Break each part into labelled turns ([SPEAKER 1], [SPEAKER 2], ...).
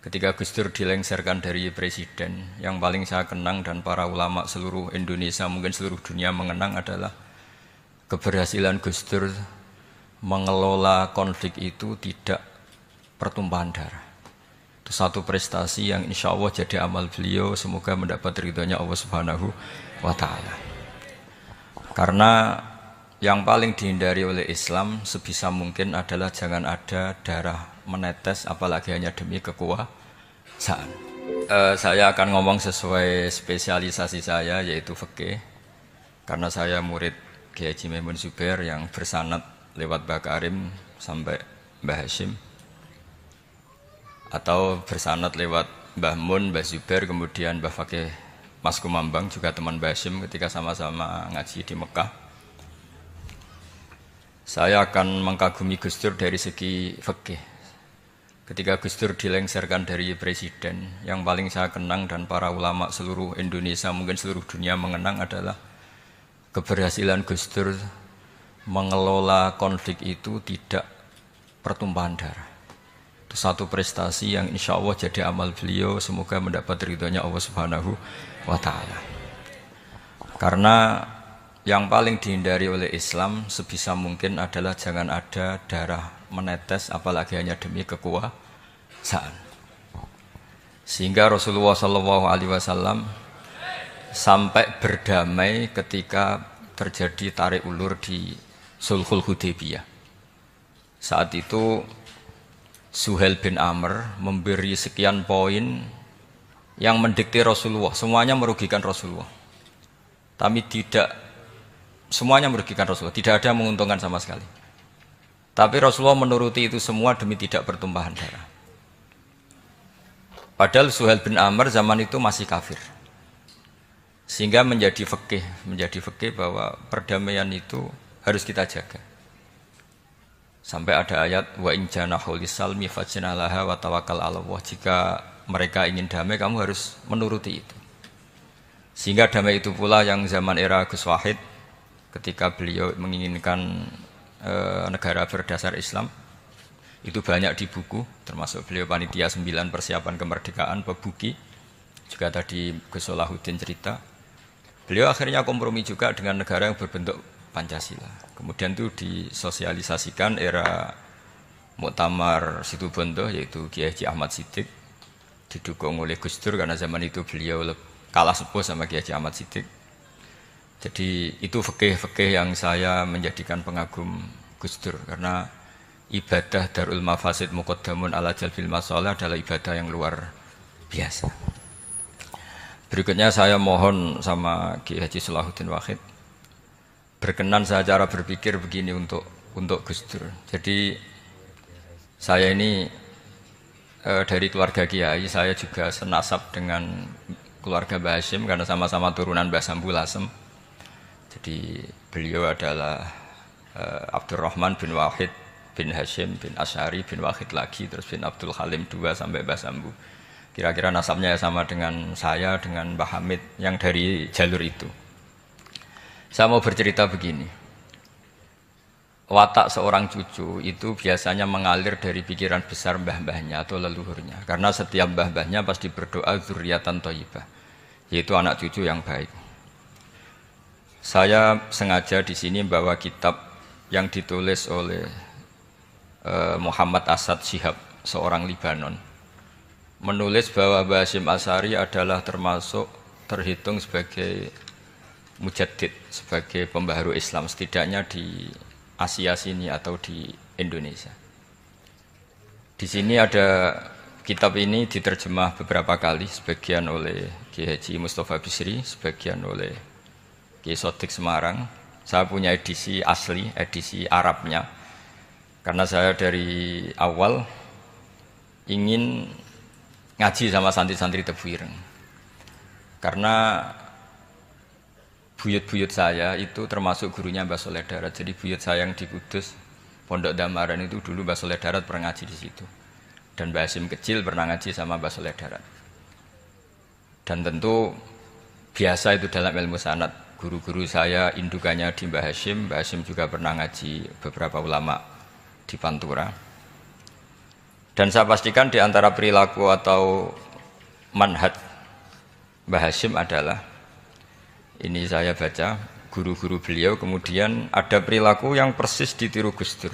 [SPEAKER 1] Ketika Gus Dur dilengsarkan dari presiden, yang paling saya kenang dan para ulama seluruh Indonesia, mungkin seluruh dunia mengenang adalah keberhasilan Gus Dur mengelola konflik itu tidak pertumpahan darah. Itu satu prestasi yang insya Allah jadi amal beliau, semoga mendapat ridhonya Allah Subhanahu wa Ta'ala. Karena yang paling dihindari oleh Islam sebisa mungkin adalah jangan ada darah menetes, apalagi hanya demi kekuasaan. Saya akan ngomong sesuai spesialisasi saya, yaitu fikih. Karena saya murid Kiai Haji Maimun Zubair yang bersanad lewat Mbah Karim sampai Mbah Hashim, atau bersanad lewat Mbah Mun, Mbah Zubair, kemudian Mbah Fakih Mas Kumambang, juga teman Mbah Hashim ketika sama-sama ngaji di Mekah. Saya akan mengkagumi Gus Dur dari segi fikih. Ketika Gus Dur dilengsarkan dari presiden, yang paling saya kenang dan para ulama seluruh Indonesia, mungkin seluruh dunia mengenang adalah keberhasilan Gus Dur mengelola konflik itu tidak pertumpahan darah. Itu satu prestasi yang insya Allah jadi amal beliau, semoga mendapat ridhonya Allah Subhanahu wa Ta'ala. Karena yang paling dihindari oleh Islam sebisa mungkin adalah jangan ada darah menetes, apalagi hanya demi kekuasaan. Sehingga Rasulullah SAW sampai berdamai ketika terjadi tarik ulur di Sulhul Hudaybiyah. Saat itu Suhail bin Amr memberi sekian poin yang mendikte Rasulullah, semuanya merugikan Rasulullah. Tapi semuanya merugikan Rasulullah, tidak ada yang menguntungkan sama sekali. Tapi Rasulullah menuruti itu semua demi tidak bertumpahan darah. Padahal Suhail bin Amr zaman itu masih kafir. Sehingga menjadi fikih bahwa perdamaian itu harus kita jaga. Sampai ada ayat wa in janahu lisalmi fajnalaha wa tawakkal 'ala Allah. Jika mereka ingin damai, kamu harus menuruti itu. Sehingga damai itu pula yang zaman era Gus Wahid, ketika beliau menginginkan negara berdasar Islam, itu banyak di buku, termasuk beliau panitia 9 persiapan kemerdekaan, Pebuki, juga tadi Gus Solahuddin cerita. Beliau akhirnya kompromi juga dengan negara yang berbentuk Pancasila. Kemudian itu disosialisasikan era Muktamar Situbondo, yaitu Kiai Haji Ahmad Siddiq, didukung oleh Gus Dur karena zaman itu beliau kalah sepuh sama Kiai Haji Ahmad Siddiq. Jadi itu fikih yang saya menjadikan pengagum Gus Dur, karena ibadah Darul Mafasid Muqaddamun ala Jalbil Masalah adalah ibadah yang luar biasa. Berikutnya saya mohon sama Kiai Haji Solahuddin Wahid berkenan saya cara berpikir begini untuk Gus Dur. Jadi saya ini dari keluarga Kiai, saya juga senasab dengan keluarga Mbah Hashim karena sama-sama turunan Mbah Sambul Lasem. Jadi beliau adalah Abdurrahman bin Wahid bin Hashim bin Asy'ari bin Wahid lagi, terus bin Abdul Halim 2 sampai Mbah Sambu. Kira-kira nasabnya sama dengan saya, dengan Mbah Hamid yang dari jalur itu. Saya mau bercerita begini. Watak seorang cucu itu biasanya mengalir dari pikiran besar mbah-mbahnya atau leluhurnya. Karena setiap mbah-mbahnya pasti berdoa dzurriatan thayyibah, yaitu anak cucu yang baik. Saya sengaja di sini membawa kitab yang ditulis oleh Muhammad Asad Shihab, seorang Libanon. Menulis bahwa Mbah Hasyim Asy'ari adalah terhitung sebagai mujaddid, sebagai pembaharu Islam, setidaknya di Asia sini atau di Indonesia. Di sini ada kitab ini diterjemah beberapa kali, sebagian oleh Kiai Haji Mustafa Bisri, sebagian oleh Kiai Sodik Semarang. Saya punya edisi asli, edisi Arabnya, karena saya dari awal ingin ngaji sama santri-santri Tebu Ireng. Karena buyut-buyut saya itu termasuk gurunya Mbah Soleh Darat. Jadi buyut saya yang di Kudus, Pondok Damaran itu dulu Mbah Soleh Darat pernah ngaji di situ. Dan Mbah Hasyim kecil pernah ngaji sama Mbah Soleh Darat. Dan tentu biasa itu dalam ilmu sanad. Guru-guru saya indukannya di Mbah Hasyim juga pernah ngaji beberapa ulama di Pantura. Dan saya pastikan di antara perilaku atau manhaj Mbah Hasyim adalah, ini saya baca guru-guru beliau, kemudian ada perilaku yang persis ditiru Gus Dur.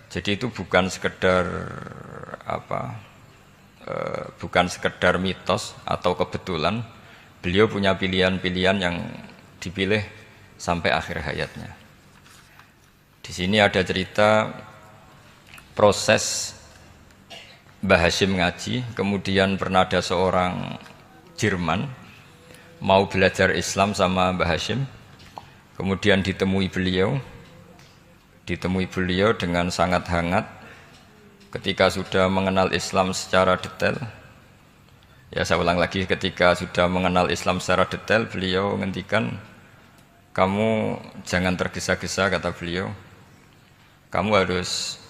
[SPEAKER 1] Jadi itu bukan sekedar bukan sekedar mitos atau kebetulan. Beliau punya pilihan-pilihan yang dipilih sampai akhir hayatnya. Di sini ada cerita proses Mbah Hasyim ngaji, kemudian pernah ada seorang Jerman mau belajar Islam sama Mbah Hasyim, kemudian ditemui beliau dengan sangat hangat. Ketika sudah mengenal Islam secara detail, ya saya ulang lagi, ketika sudah mengenal Islam secara detail, beliau ngendikan, kamu jangan tergesa-gesa, kata beliau, kamu harus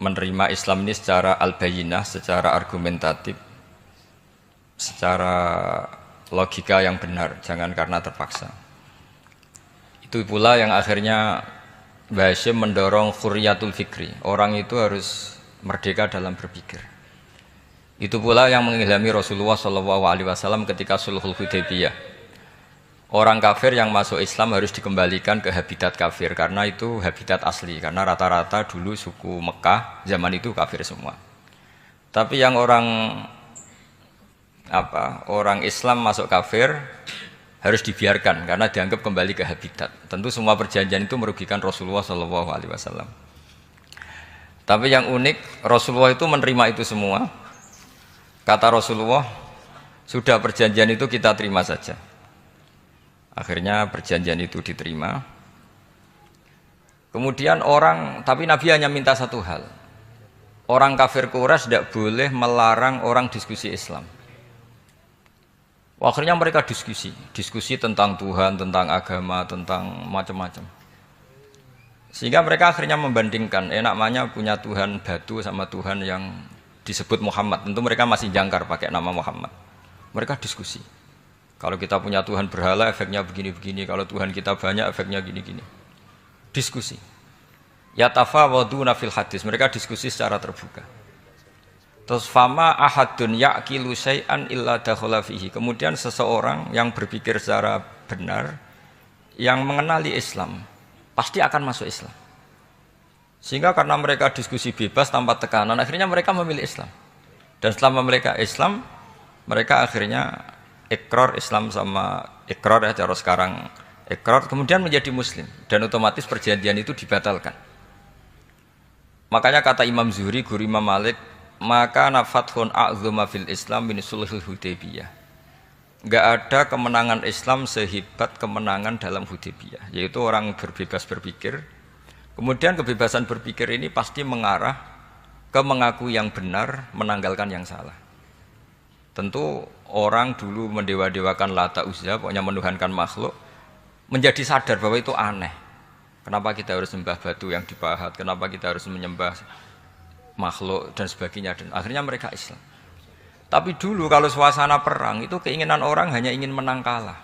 [SPEAKER 1] menerima Islam ini secara al-bayyinah, secara argumentatif, secara logika yang benar, jangan karena terpaksa. Itu pula yang akhirnya Mbah Hasyim mendorong khurriyatul fikri, orang itu harus merdeka dalam berpikir. Itu pula yang mengilhami Rasulullah SAW ketika Sulhul Hudaybiyah. Orang kafir yang masuk Islam harus dikembalikan ke habitat kafir, karena itu habitat asli, karena rata-rata dulu suku Mekah zaman itu kafir semua. Tapi yang orang Islam masuk kafir harus dibiarkan karena dianggap kembali ke habitat. Tentu semua perjanjian itu merugikan Rasulullah SAW. Tapi yang unik, Rasulullah itu menerima itu semua. Kata Rasulullah, sudah perjanjian itu kita terima saja. Akhirnya perjanjian itu diterima. Kemudian tapi Nabi hanya minta satu hal. Orang kafir Quraisy tidak boleh melarang orang diskusi Islam. Akhirnya mereka diskusi tentang Tuhan, tentang agama, tentang macam-macam. Sehingga mereka akhirnya membandingkan, namanya punya Tuhan batu sama Tuhan yang disebut Muhammad. Tentu mereka masih jangkar pakai nama Muhammad. Mereka diskusi. Kalau kita punya Tuhan berhala, efeknya begini-begini. Kalau Tuhan kita banyak, efeknya gini-gini. Diskusi. Yatafawaduna fil hadis. Mereka diskusi secara terbuka. Terus fama ahadun ya'kilu syai'an illa dakhala fihi. Kemudian seseorang yang berpikir secara benar, yang mengenali Islam, pasti akan masuk Islam. Sehingga karena mereka diskusi bebas tanpa tekanan, akhirnya mereka memilih Islam. Dan setelah mereka Islam, mereka akhirnya ikrar Islam sama ikrar, ya cara sekarang ikrar, kemudian menjadi Muslim. Dan otomatis perjanjian itu dibatalkan. Makanya kata Imam Zuhri, guru Imam Malik, maka nafathun a'zuma fil Islam min sulhul Hudaybiyah. Enggak ada kemenangan Islam sehebat kemenangan dalam Hudaybiyah, yaitu orang berbebas berpikir. Kemudian kebebasan berpikir ini pasti mengarah ke mengaku yang benar, menanggalkan yang salah. Tentu orang dulu mendewa-dewakan Lata Uzza, pokoknya menuhankan makhluk, menjadi sadar bahwa itu aneh. Kenapa kita harus menyembah batu yang dipahat? Kenapa kita harus menyembah makhluk dan sebagainya? Dan akhirnya mereka Islam. Tapi dulu kalau suasana perang itu keinginan orang hanya ingin menang kalah.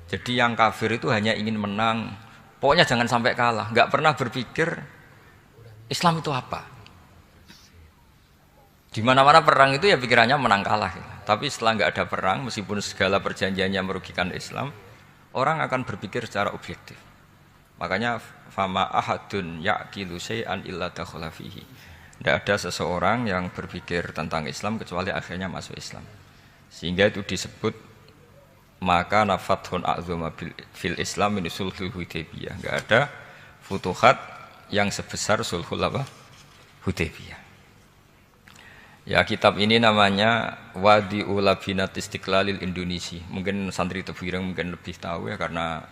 [SPEAKER 1] Jadi yang kafir itu hanya ingin menang. Pokoknya jangan sampai kalah. Nggak pernah berpikir Islam itu apa. Di mana-mana perang itu ya pikirannya menang kalah. Tapi setelah nggak ada perang, meskipun segala perjanjiannya merugikan Islam, orang akan berpikir secara objektif. Makanya fama ahadun ya'kilu syai'an illa dakhala fihi. Tidak ada seseorang yang berpikir tentang Islam kecuali akhirnya masuk Islam. Sehingga itu disebut maka nafathun a'zuma fil Islam min sulhul Hudaybiyah. Enggak ada futuhat yang sebesar sulhul Hudaybiyah. Ya, kitab ini namanya Wadi'ul Labinat Istiqlalil Indonesia. Mungkin santri Tebuireng mungkin lebih tahu ya, karena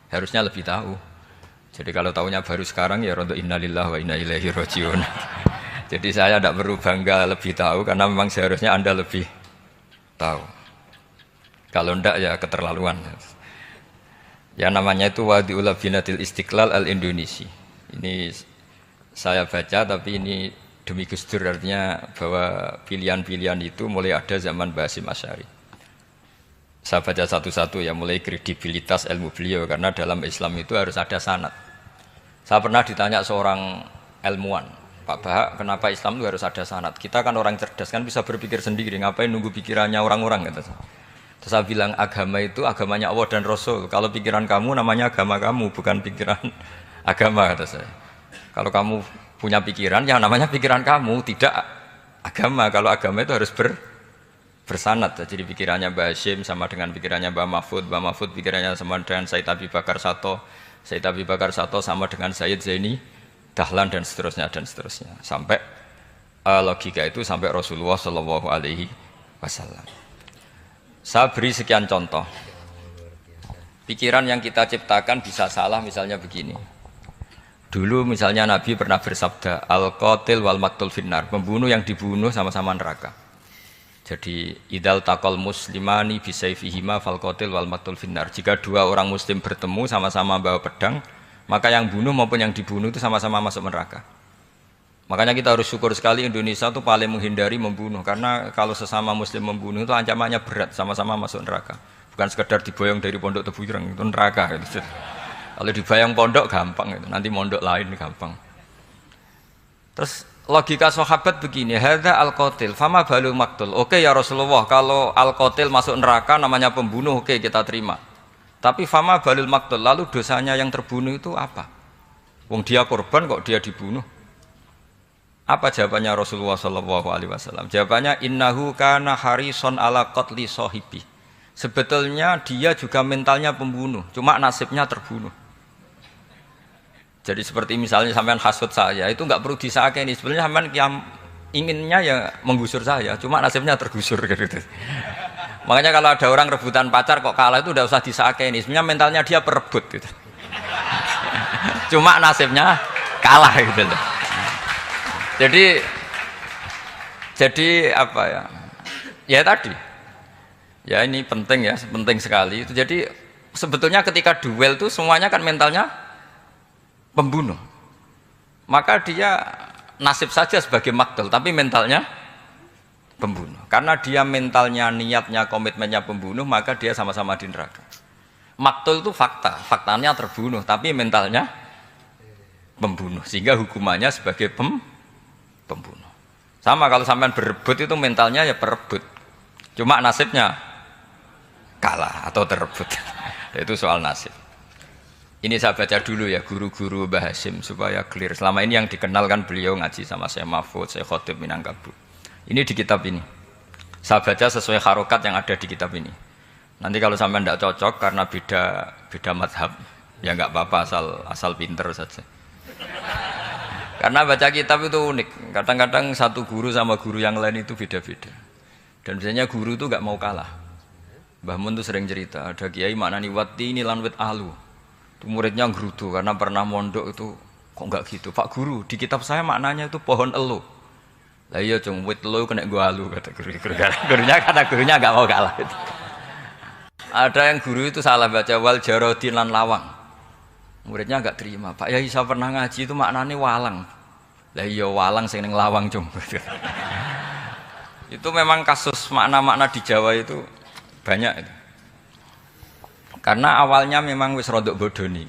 [SPEAKER 1] harusnya lebih tahu. Jadi kalau tahunya baru sekarang ya rondo innalillahi wa inna ilaihi rajiun. Jadi saya tidak perlu bangga lebih tahu, karena memang seharusnya Anda lebih tahu. Kalau tidak ya keterlaluan. Ya namanya itu Wadi'ul Labinatil Istiqlal al-Indonesia. Ini saya baca, tapi ini demi Gus Dur, artinya bahwa pilihan-pilihan itu mulai ada zaman Mbah Hasyim Asy'ari. Saya baca satu-satu ya, mulai kredibilitas ilmu beliau, karena dalam Islam itu harus ada sanad. Saya pernah ditanya seorang ilmuwan, Pak Bahak, kenapa Islam itu harus ada sanad? Kita kan orang cerdas kan bisa berpikir sendiri, ngapain nunggu pikirannya orang-orang gitu. Terus saya bilang agama itu agamanya Allah dan Rasul. Kalau pikiran kamu namanya agama kamu, bukan pikiran agama kata saya. Kalau kamu punya pikiran, yang namanya pikiran kamu, tidak agama. Kalau agama itu harus bersanad. Jadi pikirannya Mbah Hashim sama dengan pikirannya Mbah Mahfud pikirannya sama dengan Said Abi Bakar Sato sama dengan Sayyid Zaini Dahlan dan seterusnya sampai logika itu sampai Rasulullah Shallallahu Alaihi Wasallam. Saya beri sekian contoh. Pikiran yang kita ciptakan bisa salah, misalnya begini. Dulu misalnya Nabi pernah bersabda, al-qatil wal maktul finnar, pembunuh yang dibunuh sama-sama neraka. Jadi idal taqal muslimani bisayfihima fal qatil wal maktul finnar. Jika dua orang muslim bertemu sama-sama bawa pedang, maka yang bunuh maupun yang dibunuh itu sama-sama masuk neraka. Makanya kita harus syukur sekali Indonesia itu paling menghindari membunuh, karena kalau sesama muslim membunuh itu ancamannya berat, sama-sama masuk neraka. Bukan sekedar diboyong dari pondok Tebu Ireng, itu neraka gitu. Kalau dibayang pondok gampang gitu, nanti mondok lain gampang. Terus logika sahabat begini, hadza al-qatil fama balul maktul. Oke ya Rasulullah, kalau al-qatil masuk neraka namanya pembunuh, oke kita terima. Tapi fama balul maktul, lalu dosanya yang terbunuh itu apa? Wong dia korban kok dia dibunuh? Apa jawabannya Rasulullah Shallallahu Alaihi Wasallam? Jawabannya innahu kana harison ala qatli sahibi. Sebetulnya dia juga mentalnya pembunuh, cuma nasibnya terbunuh. Jadi seperti misalnya sampean hasut saya, itu nggak perlu disakeni. Sebenarnya sampean yang inginnya ya menggusur saya, cuma nasibnya tergusur gitu. Makanya kalau ada orang rebutan pacar kok kalah itu udah usah disakeni. Sebenarnya mentalnya dia perebut gitu. Cuma nasibnya kalah gitu loh. Jadi apa ya? Ya tadi. Ya ini penting ya, penting sekali. Itu jadi sebetulnya ketika duel itu semuanya kan mentalnya pembunuh. Maka dia nasib saja sebagai maktul, tapi mentalnya pembunuh. Karena dia mentalnya, niatnya, komitmennya pembunuh, maka dia sama-sama di neraka. Maktul itu fakta, faktanya terbunuh, tapi mentalnya pembunuh. Sehingga hukumannya sebagai pembunuh. Sama kalau sampean berebut itu mentalnya ya perebut, cuma nasibnya kalah atau terebut. Itu soal nasib. Ini saya baca dulu ya guru-guru Mbah Hashim supaya clear. Selama ini yang dikenal kan beliau ngaji sama saya Mahfud, saya Khotib Minangkabau. Ini di kitab ini. Saya baca sesuai harokat yang ada di kitab ini. Nanti kalau sampean tidak cocok karena beda madhab, ya nggak apa-apa, asal pinter saja. Karena baca kitab itu unik. Kadang-kadang satu guru sama guru yang lain itu beda-beda. Dan biasanya guru itu nggak mau kalah. Mbah Mun tuh sering cerita, ada kiai maknani wati ini lan wit alu. Itu muridnya gerutu karena pernah mondok itu kok nggak gitu. Pak guru, di kitab saya maknanya itu pohon elu. Lah iya cung, wit elu kena gua alu kata guru. Gurunya karena gurunya nggak mau kalah. Gitu. Ada yang guru itu salah baca wal jarodin lan lawang. Muridnya enggak terima. Pak Yai saya pernah ngaji itu maknanya walang. Lah iya walang sing ning lawang cung. Itu memang kasus makna-makna di Jawa itu banyak itu. Karena awalnya memang wis rodok bodoni.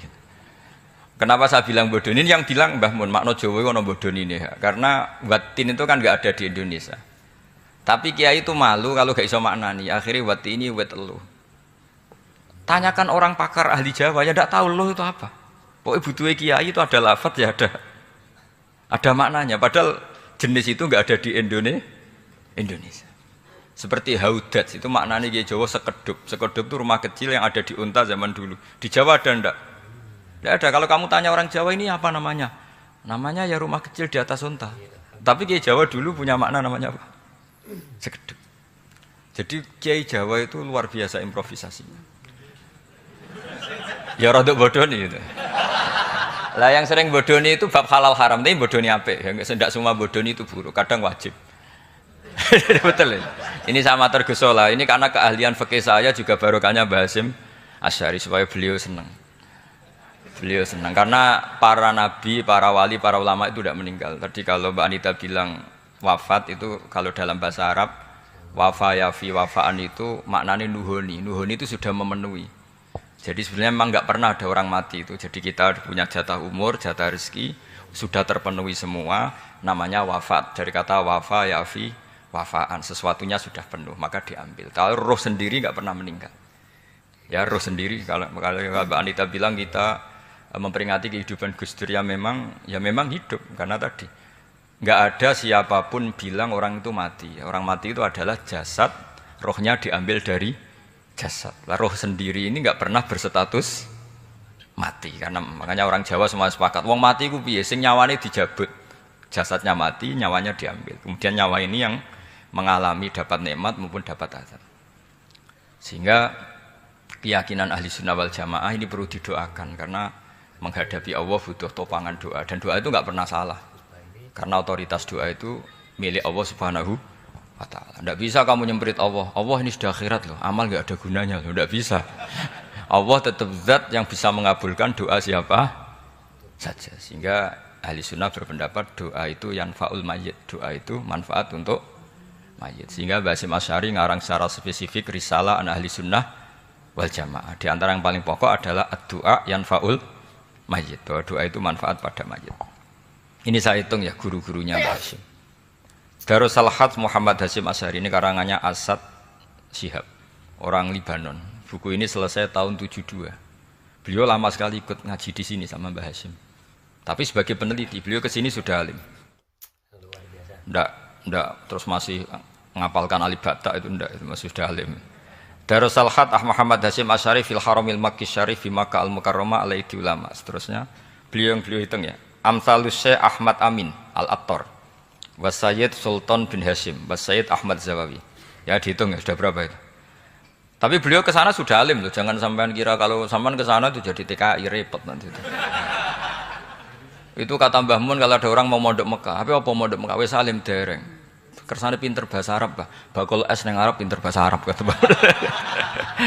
[SPEAKER 1] Kenapa saya bilang bodoni? Ini yang bilang Mbah Mun makna Jawa ono bodoni ini. Karena watin itu kan enggak ada di Indonesia. Tapi kiai itu malu kalau gak iso maknani. Akhirnya wati ini wet elu. Tanyakan orang pakar ahli Jawa ya enggak tahu lo itu apa. Pokoknya butuhnya kiai itu ada lafaz ya ada maknanya. Padahal jenis itu enggak ada di Indonesia. Seperti haudat itu maknanya kiai Jawa sekedup. Sekedup itu rumah kecil yang ada di unta zaman dulu. Di Jawa ada enggak? Enggak ada. Kalau kamu tanya orang Jawa ini apa namanya? Namanya ya rumah kecil di atas unta. Tapi kiai Jawa dulu punya makna namanya apa? Sekedup. Jadi kiai Jawa itu luar biasa improvisasinya. Ya rodok bodoni itu. Lah yang sering bodoni itu bab halal haram, tapi bodoni apik. Ya enggak semua bodoni itu buruk, kadang wajib. Betul. Ini sama tergesola. Ini karena keahlian fikih saya juga barokahnya Mbah Hashim Asy'ari supaya beliau senang. Beliau senang karena para nabi, para wali, para ulama itu tidak meninggal. Tadi kalau Mbak Anita bilang wafat itu kalau dalam bahasa Arab wafa yafi wafaan itu maknanya nuhoni. Nuhoni itu sudah memenuhi. Jadi sebenarnya memang nggak pernah ada orang mati itu. Jadi kita punya jatah umur, jatah rezeki. sudah terpenuhi semua, namanya wafat. Dari kata wafa yafi wafaan, sesuatunya sudah penuh maka diambil. Kalau roh sendiri nggak pernah meninggal. Ya roh sendiri kalau Mbak Anita bilang kita memperingati kehidupan Gus Dur ya memang hidup karena tadi nggak ada siapapun bilang orang itu mati. Orang mati itu adalah jasad, rohnya diambil dari jasad. Lah roh sendiri ini nggak pernah berstatus mati karena makanya orang Jawa semua sepakat wong mati ku piye sing nyawane dijabut. Jasadnya mati, nyawanya diambil. Kemudian nyawa ini yang mengalami dapat nikmat maupun dapat azab. Sehingga keyakinan ahli sunnah wal jamaah ini perlu didoakan karena menghadapi Allah butuh topangan doa dan doa itu nggak pernah salah karena otoritas doa itu milik Allah subhanahu wa ta'ala. Tidak bisa kamu nyemprit Allah ini sudah akhirat loh, amal nggak ada gunanya loh, tidak bisa. Allah tetap zat yang bisa mengabulkan doa siapa saja. Sehingga ahli sunnah berpendapat doa itu yanfa'ul mayyit, doa itu manfaat untuk mayit. Sehingga Basim Asy'ari ngarang secara spesifik risalah an ahli sunnah wal jamaah. Di antara yang paling pokok adalah ad-du'a yanfa'ul mayyit, bahwa doa itu manfaat pada mayit. Ini saya hitung ya guru-gurunya Mbah Hasyim. Darus Salhat Muhammad Hasyim Asy'ari ini karangannya Asad Syihab, orang Libanon. Buku ini selesai tahun 72. Beliau lama sekali ikut ngaji di sini sama Mbah Hasyim. Tapi sebagai peneliti, beliau ke sini sudah alim. Enggak, terus masih ngapalkan alif bata itu enggak, itu masih sudah alim. Darus Salhat Muhammad Hasyim Asy'ari fil Haramil Makki Syarif fi Makkah Al-Mukarramah alaihi ulama. Seterusnya beliau hitung ya. Amsalus Syekh Ahmad Amin Al-Attar wa Sayyid Sultan bin Hasyim wa Sayyid Ahmad Zawawi. Ya dihitung ya sudah berapa itu. Tapi beliau ke sana sudah alim loh, jangan sampean kira kalau sampean ke sana itu jadi TKI repot nanti itu. Itu kata Mbah Mun kalau ada orang mau mondok Mekah, apa mondok Mekah wis alim dereng. Kersane pinter bahasa Arab, Bah. Bakul es nang Arab pinter bahasa Arab kata Mbah.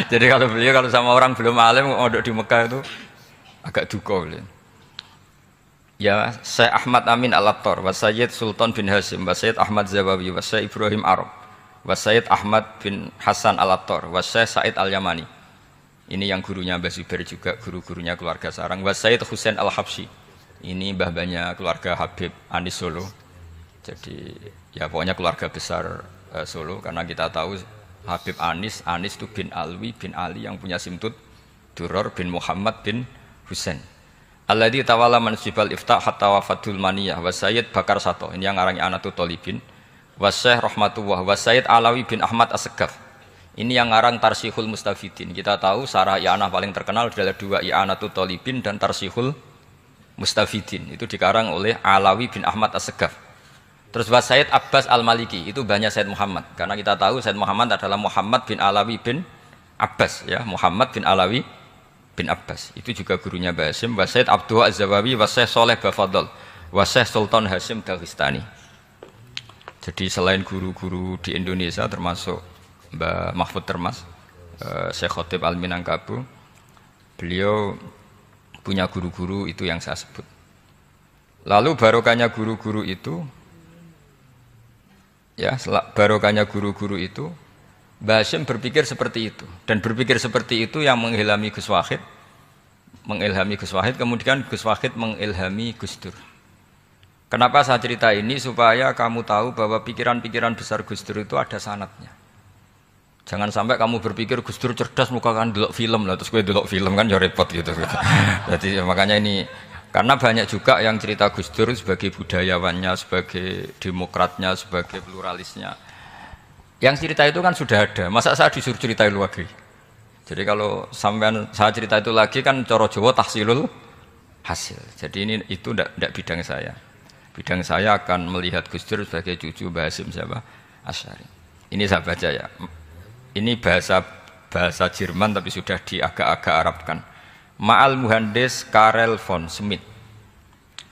[SPEAKER 1] Jadi kalau beliau kalau sama orang belum alim mondok di Mekah itu agak duka beliau. Ya, Syekh Ahmad Amin Al-Attar, wa Sayyid Sultan bin Hasyim, wa Sayyid Ahmad Zawawi, wa Syekh Ibrahim Arab, wa Sayyid Ahmad bin Hasan Al-Attar, wa Syekh Said Al-Yamani. Ini yang gurunya Mbah Zubair juga, guru-gurunya keluarga sarang. Wa Sayyid Husain Al-Habsyi. Ini mbah-mbahnya keluarga Habib Anis Solo. Jadi ya pokoknya keluarga besar Solo karena kita tahu Habib Anis itu bin Alwi bin Ali yang punya simtud Duror bin Muhammad bin Husain. Alladzi tawalla mansibal iftah hatta wafatul maniyah wa Sayyid Bakar Sato. Ini yang ngarang Anatul Thalibin. Wa Syekh Rahmatullah wa Sayyid Alawi bin Ahmad As-Segaf. Ini yang ngarang Tarsihul Mustafidin. Kita tahu sarah i'anah paling terkenal adalah dua I'anatul Thalibin dan Tarsihul Mustafidin. Itu dikarang oleh Alawi bin Ahmad As-Segaf. Terus wa Sayyid Abbas Al-Maliki, itu banyak Sayyid Muhammad. Karena kita tahu Sayyid Muhammad adalah Muhammad bin Alawi bin Abbas ya, Muhammad bin Alawi bin Abbas. Itu juga gurunya Mbah Hasyim. Wa Sayyid Abdul Az-Zawawi wa Syekh Saleh Bafadl wa Syekh Sultan Hasyim Daghestani. Jadi selain guru-guru di Indonesia termasuk Mbah Mahfud Termas, Syekh Khotib Al-Minangkabau, beliau punya guru-guru itu yang saya sebut. Lalu barokahnya guru-guru itu ya, barokahnya guru-guru itu Mbah Hasyim berpikir seperti itu, dan berpikir seperti itu yang mengilhami Gus Wahid, kemudian Gus Wahid mengilhami Gus Dur. Kenapa saya cerita ini? Supaya kamu tahu bahwa pikiran-pikiran besar Gus Dur itu ada sanadnya. Jangan sampai kamu berpikir Gus Dur cerdas, muka kan delok film lah, terus gue delok film kan ya repot gitu. Jadi makanya ini, karena banyak juga yang cerita Gus Dur sebagai budayawannya, sebagai demokratnya, sebagai pluralisnya. Yang cerita itu kan sudah ada, masa saya disuruh cerita itu lagi? Jadi kalau sampean saya cerita itu lagi kan coro Jawa tahsilul hasil. Jadi ini itu tidak bidang saya. Bidang saya akan melihat Gus Dur sebagai cucu Mbah Hasyim siapa? Asy'ari. Ini saya baca ya. Ini bahasa Jerman tapi sudah diagak-agak Arabkan. Ma'al Muhandis Karel von Schmidt.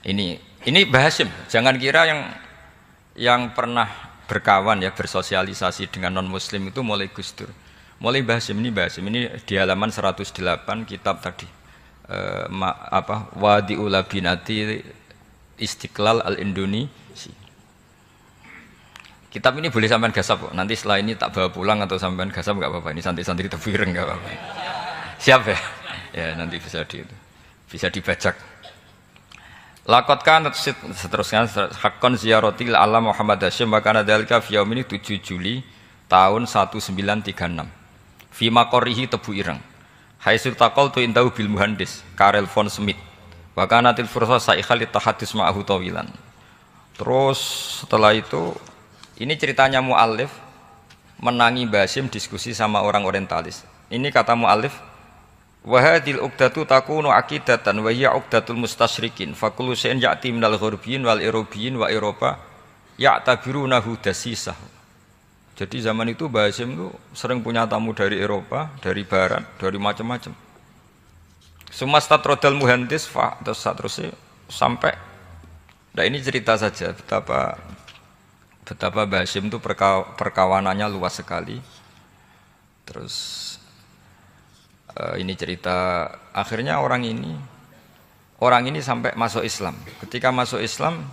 [SPEAKER 1] Ini Mbah Hasyim. Jangan kira yang pernah berkawan ya, bersosialisasi dengan non muslim itu mulai Gus Dur. Mulai Mbah Hasyim ini di halaman 108 kitab tadi. Wadi'ul Labinati Istiqlal Al-Indonesi. Kitab ini boleh sampean gasap kok. Nanti setelah ini tak bawa pulang atau sampean gasap enggak apa-apa. Ini santri-santri tebireng enggak apa-apa. Siap ya? Ya nanti bisa dibajak. Lakot kan seterusnya hakon ziyarati ala Muhammad Hasyim wa kana dzalika fi yaumini 7 Juli tahun 1936. Fi maqorihi Tebu Ireng. Haitsu taqaltu indahu bil muhandis Karel von Schmidt. Wa kanatil fursa saikhal tahadus ma'ahu tawilan. Terus setelah itu ini ceritanya muallif menangi Mbah Hasyim diskusi sama orang orientalis. Ini kata muallif wa hadhil uqdatu takunu aqidatan wa hiya uqdatul mustasyrikin fa kullu shay'in ya'ti minal ghurbiyin wal irobiyyin wa Eropa ya'tabirunahu dasisah. Jadi zaman itu Mbah Hasyim itu sering punya tamu dari Eropa, dari barat, dari macam-macam. Sumastatrodal muhandis terus seterusnya sampai nah ini cerita saja betapa Mbah Hasyim itu perkawanannya luas sekali. Terus ini cerita akhirnya orang ini sampai masuk Islam. Ketika masuk Islam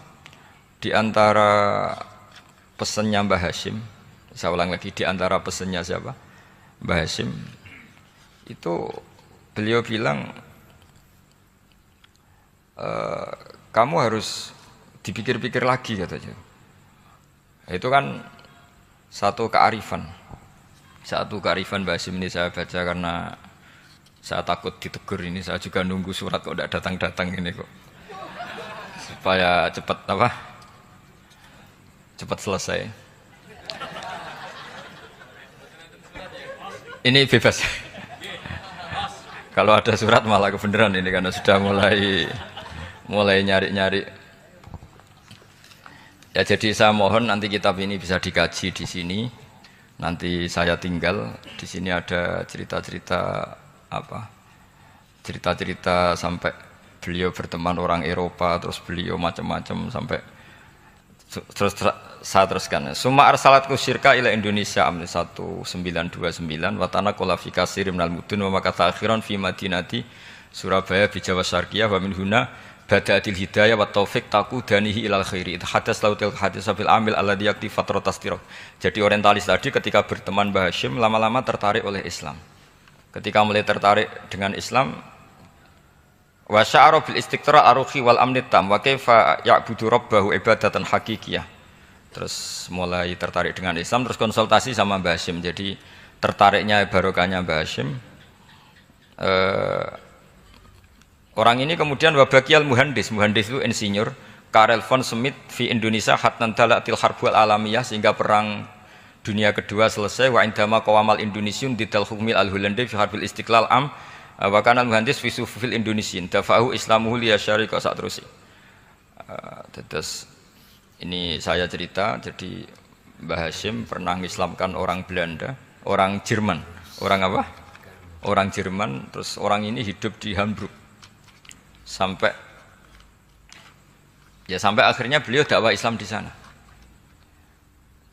[SPEAKER 1] di antara pesannya Mbah Hasyim, saya ulang lagi, di antara pesannya siapa? Mbah Hasyim itu beliau bilang kamu harus dipikir-pikir lagi katanya. Itu kan satu kearifan Mbah Hasyim ini saya baca karena saya takut ditegur ini. Saya juga nunggu surat kok tidak datang-datang ini kok. Supaya cepat selesai. Ini bebas. Kalau ada surat malah kebenaran ini karena sudah mulai nyari-nyari. Ya jadi saya mohon nanti kitab ini bisa dikaji di sini. Nanti saya tinggal di sini ada cerita-cerita sampai beliau berteman orang Eropa, terus beliau macam-macam sampai terus saya teruskan. Summa arsalatku syirka ila Indonesia amni 1929 watana qala fi kasir minal mudun wa makata akhiran fi madinati Surabaya bi Jawa Syarqiyah wa min huna bada'atil hidayah wa taufiq taqudanihi ilal khairi. Hadas lautil hadis fil amil alladhi yakti fatratas tiraq. Jadi orientalis tadi ketika berteman Mbah Hasyim lama-lama tertarik oleh Islam. Ketika mulai tertarik dengan Islam wa sya'ara bil istiqra aruhi wal amnit tam wa kaifa ya'budu rabbahu ibadatan haqiqiyah. Terus mulai tertarik dengan Islam, terus konsultasi sama Mbah Hasyim. Jadi tertariknya barokahnya Mbah Hasyim. Orang ini kemudian wabakiyal muhandis itu insinyur Karel von Schmidt fi Indonesia hatnan dalatil harbul alamiyah sehingga perang dunia kedua selesai wa indama qawamal Indonesiun didal hukmil al-Hollande fi harbil istiqlal am wa kana muhandis fi sufil Indonesian dafa'u islamuhu li syariqa sak terus. Terus ini saya cerita, jadi Mbah Hasyim pernah mengislamkan orang Belanda, orang Jerman. Orang apa? Orang Jerman, terus orang ini hidup di Hamburg. Sampai akhirnya beliau dakwah Islam di sana.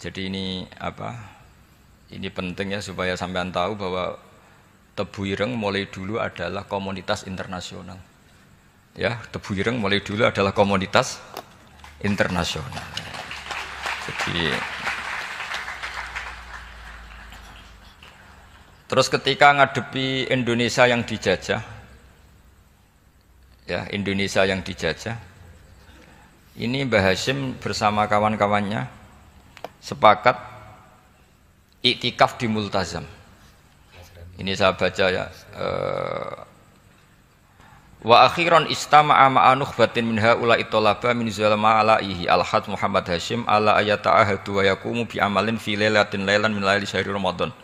[SPEAKER 1] Jadi ini penting ya supaya sampean tahu bahwa Tebu Ireng mulai dulu adalah komunitas internasional. Ya, Tebu Ireng mulai dulu adalah komunitas internasional. Jadi terus ketika ngadepi Indonesia yang dijajah, ini Mbah Hasyim bersama kawan-kawannya sepakat iktikaf di Multazam. Ini saya baca ya. Wa akhiran istama'a ma'a nukhbatin min haula'i talaba min zalama alaihi al-had Muhammad Hasyim ala ayata'ahadu wa yaqumu bi amalin fi lailatin lailan min laili syahri Ramadan.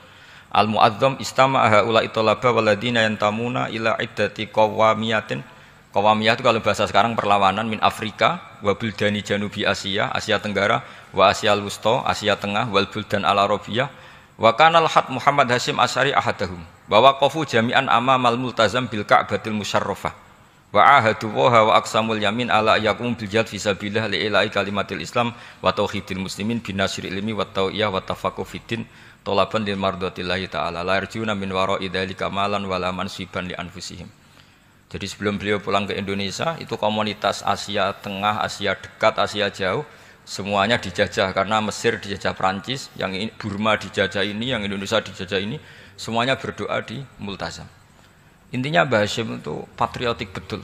[SPEAKER 1] Al-mu'azzam istama'a haula'i talaba waladina yantamuna ila iddati qawamiyatin. Qawamiyah itu kalau bahasa sekarang perlawanan min Afrika wa buldani janubi Asia, Asia Tenggara wa Asia al-Wusta, Asia Tengah wal buldan al-Arabiyah wa kana al-had Muhammad Hasyim Asy'ari ahadahum. Wa waqafu jami'an amamal multazam bil Ka'batil musyarrafah. Wa ahadu wa aqsamul yamin ala yakum bil jihad fi sabilillah li ilahi kalimatil Islam wa tauhidil muslimin bin nasril ilmi wa tau'iyah wa tafaqquh fiddin talaban lil mardatillahi ta'ala la yarjuna min wara'i dzalika malan wala mansiban li anfusihim. Jadi sebelum beliau pulang ke Indonesia itu komunitas Asia Tengah, Asia Dekat, Asia Jauh semuanya dijajah karena Mesir dijajah Prancis, yang Burma dijajah ini, yang Indonesia dijajah ini, semuanya berdoa di Multazam. Intinya Mbah Hasyim itu patriotik betul.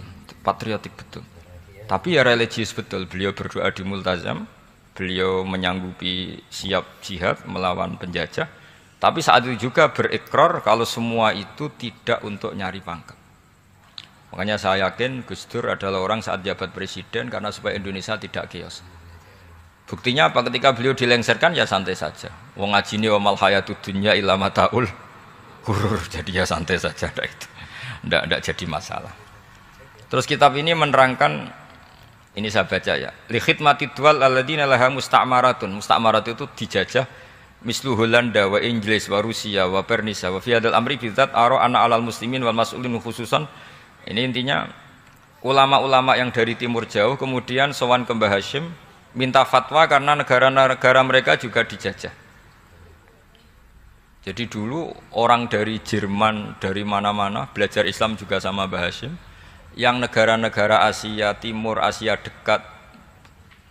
[SPEAKER 1] Tapi ya religius betul. Beliau berdoa di multazam, beliau menyanggupi siap jihad melawan penjajah. Tapi saat itu juga berikrar kalau semua itu tidak untuk nyari pangkat. Makanya saya yakin Gus Dur adalah orang saat jabat presiden karena supaya Indonesia tidak chaos. Buktinya apa? Ketika beliau dilengserkan ya santai saja. Wong ngajine wa mal hayatud dunya illa mataul ghurur. Jadi ya santai saja itu. Ndak jadi masalah. Terus kitab ini menerangkan, ini saya baca ya. Li khidmati dual alladzina laha musta'maratun. Musta'marat itu dijajah mislu Holanda wa Inggris wa Rusia wa Pernisa wa fi hadzal amri bidzat ara ana alal muslimin wal mas'ulin khususan. Ini intinya ulama-ulama yang dari timur jauh kemudian sowan ke Mbah Hashim minta fatwa karena negara-negara mereka juga dijajah. Jadi dulu orang dari Jerman, dari mana-mana belajar Islam juga sama Mbah Hashim. Yang negara-negara Asia Timur, Asia dekat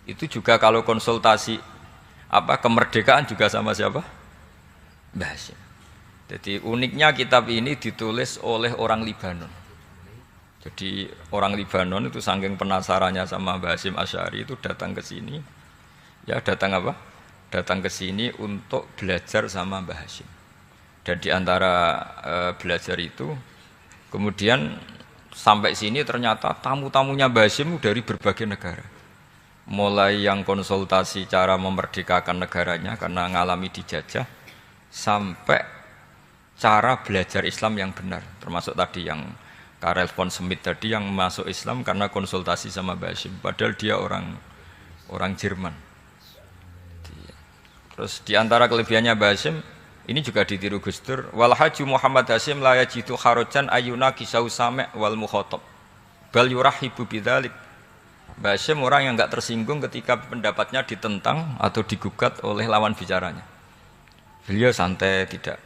[SPEAKER 1] itu juga kalau konsultasi kemerdekaan juga sama siapa? Mbah Hashim. Jadi uniknya kitab ini ditulis oleh orang Libanon. Jadi orang Libanon itu saking penasarannya sama Mbah Hashim Asy'ari itu datang ke sini. Ya datang apa? Datang ke sini untuk belajar sama Mbah Hashim. Dan di antara belajar itu kemudian sampai sini ternyata tamu-tamunya Mbah Hashim dari berbagai negara. Mulai yang konsultasi cara memerdekakan negaranya karena mengalami dijajah sampai cara belajar Islam yang benar, termasuk tadi yang Karel von Schmidt tadi yang masuk Islam karena konsultasi sama Mbah Hashim, padahal dia orang Jerman. Terus di antara kelebihannya Mbah Hashim ini juga ditiru Gus Dur, wal haju Muhammad Hashim la yajidu kharajan ayuna kisau sami' wal mukhatab bal yurahibu bidzalik. Mbah Hashim orang yang enggak tersinggung ketika pendapatnya ditentang atau digugat oleh lawan bicaranya. Beliau santai, tidak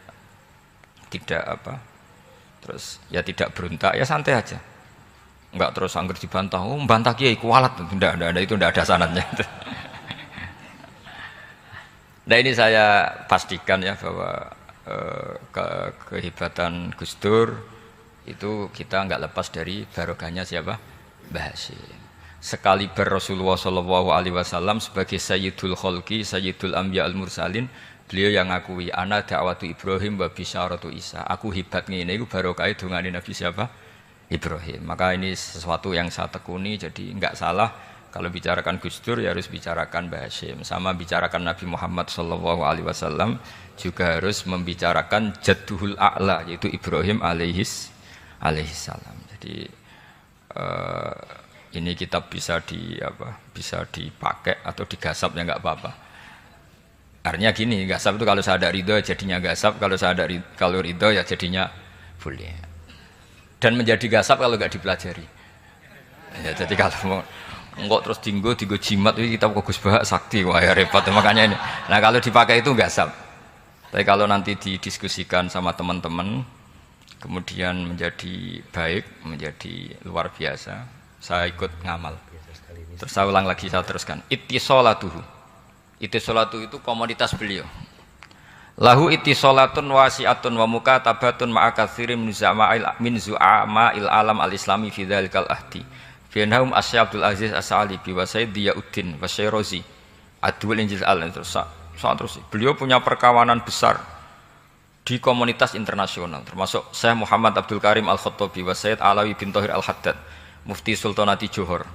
[SPEAKER 1] terus ya tidak berontak, ya santai aja. Enggak terus angger dibantah, membantah kiai kualat, enggak itu enggak ada sanadnya. Nah ini saya pastikan ya bahwa kehebatan Gus Dur itu kita enggak lepas dari barokahnya siapa? Mbah Hashim. Sekali Rasulullah sallallahu alaihi wasallam sebagai sayyidul khalqi, sayyidul anbiya al mursalin, beliau yang ngakui ana da'watu Ibrahim wa bisyaratu Isa. Aku hebat ngene iku barokah dongane Nabi siapa? Ibrahim. Maka ini sesuatu yang saya tekuni, jadi enggak salah kalau bicarakan Gus Dur ya harus bicarakan Mbah Hashim. Sama bicarakan Nabi Muhammad sallallahu alaihi wasallam juga harus membicarakan jadduhul a'la yaitu Ibrahim alaihi salam. Jadi ini kitab bisa dipakai atau digasap ya enggak apa-apa. Artinya gini, gasap itu kalau saya ada ridho jadinya gasap, kalau ridho ya jadinya boleh. Dan menjadi gasap kalau nggak dipelajari. Ya, jadi kalau mau enggak terus tinggo jimat itu kita Gus Bah sakti, wah ya repot makanya ini. Nah kalau dipakai itu gasap. Tapi kalau nanti didiskusikan sama teman-teman, kemudian menjadi baik, menjadi luar biasa, saya ikut ngamal. Terus saya ulang lagi, saya teruskan. Ittisolatuhu. Ittisolatu itu komoditas beliau. Lahu ittisolatun wasi'atun wa mukatabatun ma'a katsirin min zu'ama'il alam al-islami fi dzalikal ahdi. Fi'nahum Asy Abdul Aziz As-Sa'libi wa Sayyid Diyauddin wa Syairozi Adwul Injil terus. Beliau punya perkawanan besar di komunitas internasional, termasuk Syekh Muhammad Abdul Karim Al-Khattabi wa Sayyid Alawi bin Thahir Al-Haddad, Mufti Sultanati Johor.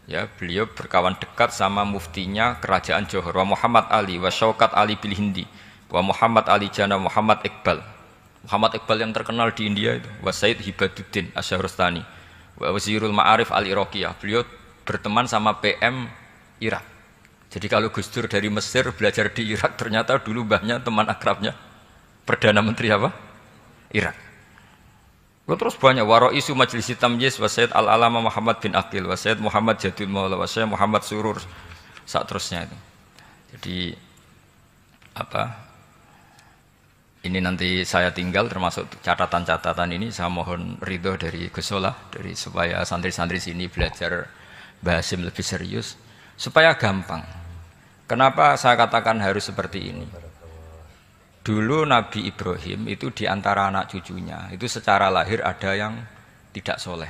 [SPEAKER 1] Ya, beliau berkawan dekat sama muftinya kerajaan Johor, wa Muhammad Ali wa Syaukat Ali bil Hindi, wa Muhammad Ali Jana Muhammad Iqbal. Muhammad Iqbal yang terkenal di India itu, wa Sayyid Hibaduddin Asy-Syahrastani, wa Wazirul Ma'arif Al-Iraqiyah. Beliau berteman sama PM Irak. Jadi kalau Gus Dur dari Mesir belajar di Irak, ternyata dulu mbahnya teman akrabnya Perdana Menteri apa? Irak. Terus banyak waroisu Majlis Tamyiz wa Sayyid Al-Alama Muhammad bin Aqil wa Sayyid Muhammad Jadul Maula wa Sayyid Muhammad Surur saat terusnya itu. Jadi ini nanti saya tinggal termasuk catatan-catatan ini, saya mohon ridho dari Gus Solah dari supaya santri-santri sini belajar Mbah Hashim lebih serius supaya gampang. Kenapa saya katakan harus seperti ini? Dulu Nabi Ibrahim itu diantara anak cucunya itu secara lahir ada yang tidak soleh.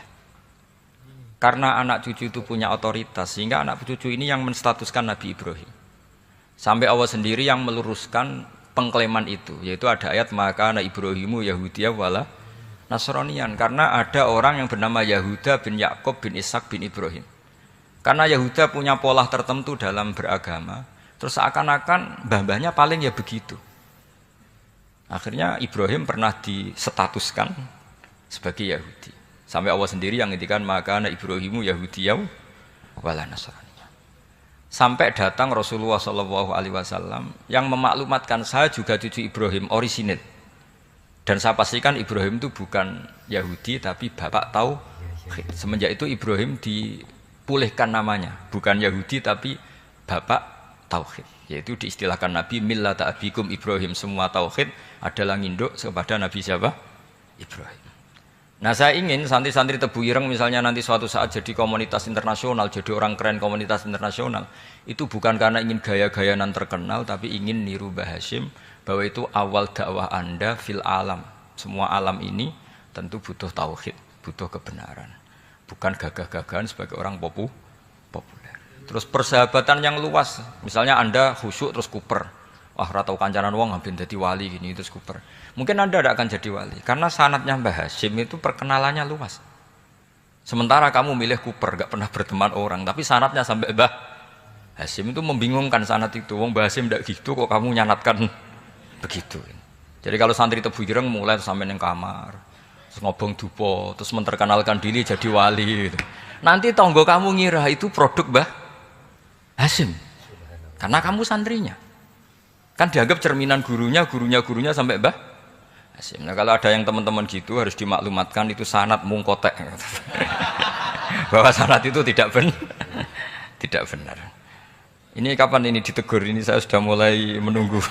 [SPEAKER 1] Karena anak cucu itu punya otoritas, sehingga anak cucu ini yang menstatuskan Nabi Ibrahim. Sampai Allah sendiri yang meluruskan pengklaiman itu, yaitu ada ayat maka anak Ibrahimu Yahudiyah wala Nasranian, karena ada orang yang bernama Yahuda bin Yakub bin Ishak bin Ibrahim. Karena Yahuda punya pola tertentu dalam beragama, terus seakan-akan mbah-mbahnya paling ya begitu. Akhirnya Ibrahim pernah disetatuskan sebagai Yahudi. Sampai Allah sendiri yang ngendikan maka anak Ibrahimu Yahudiyah wala Nasrani. Sampai datang Rasulullah SAW yang memaklumatkan saya juga cucu Ibrahim orisinil. Dan saya pastikan Ibrahim itu bukan Yahudi tapi bapak tauhid. Semenjak itu Ibrahim dipulihkan namanya, bukan Yahudi tapi bapak tauhid. Yaitu diistilahkan Nabi millata abikum Ibrahim, semua tauhid adalah nginduk kepada Nabi siapa? Ibrahim. Nah saya ingin santri-santri Tebu Ireng misalnya nanti suatu saat jadi komunitas internasional, jadi orang keren komunitas internasional, itu bukan karena ingin gaya-gayanan terkenal, tapi ingin niru Mbah Hasyim bahwa itu awal dakwah Anda fil alam. Semua alam ini tentu butuh tauhid, butuh kebenaran, bukan gagah-gagahan sebagai orang populer. Terus persahabatan yang luas, misalnya Anda khusyuk terus kuper, wah ratau kancanan wong hampir jadi wali gini terus kuper. Mungkin Anda tidak akan jadi wali karena sanadnya Mbah Hasyim itu perkenalannya luas. Sementara kamu milih kuper, gak pernah berteman orang, tapi sanadnya sampai Mbah Hasyim itu membingungkan sanad itu. Wong Mbah Hasyim tidak gitu kok kamu nyanatkan begitu. Jadi kalau santri Tebu Ireng mulai sampai neng kamar, terus ngobong dupo, terus menterkenalkan diri jadi wali. Gitu. Nanti tonggo kamu ngira itu produk Mbah Hasyim karena kamu santrinya. Kan dianggap cerminan gurunya sampai Mbah Hasyim. Nah kalau ada yang teman-teman gitu harus dimaklumatkan itu sanad mungkotek. Bahwa sanad itu tidak benar. Ini kapan ini ditegur? Ini saya sudah mulai menunggu.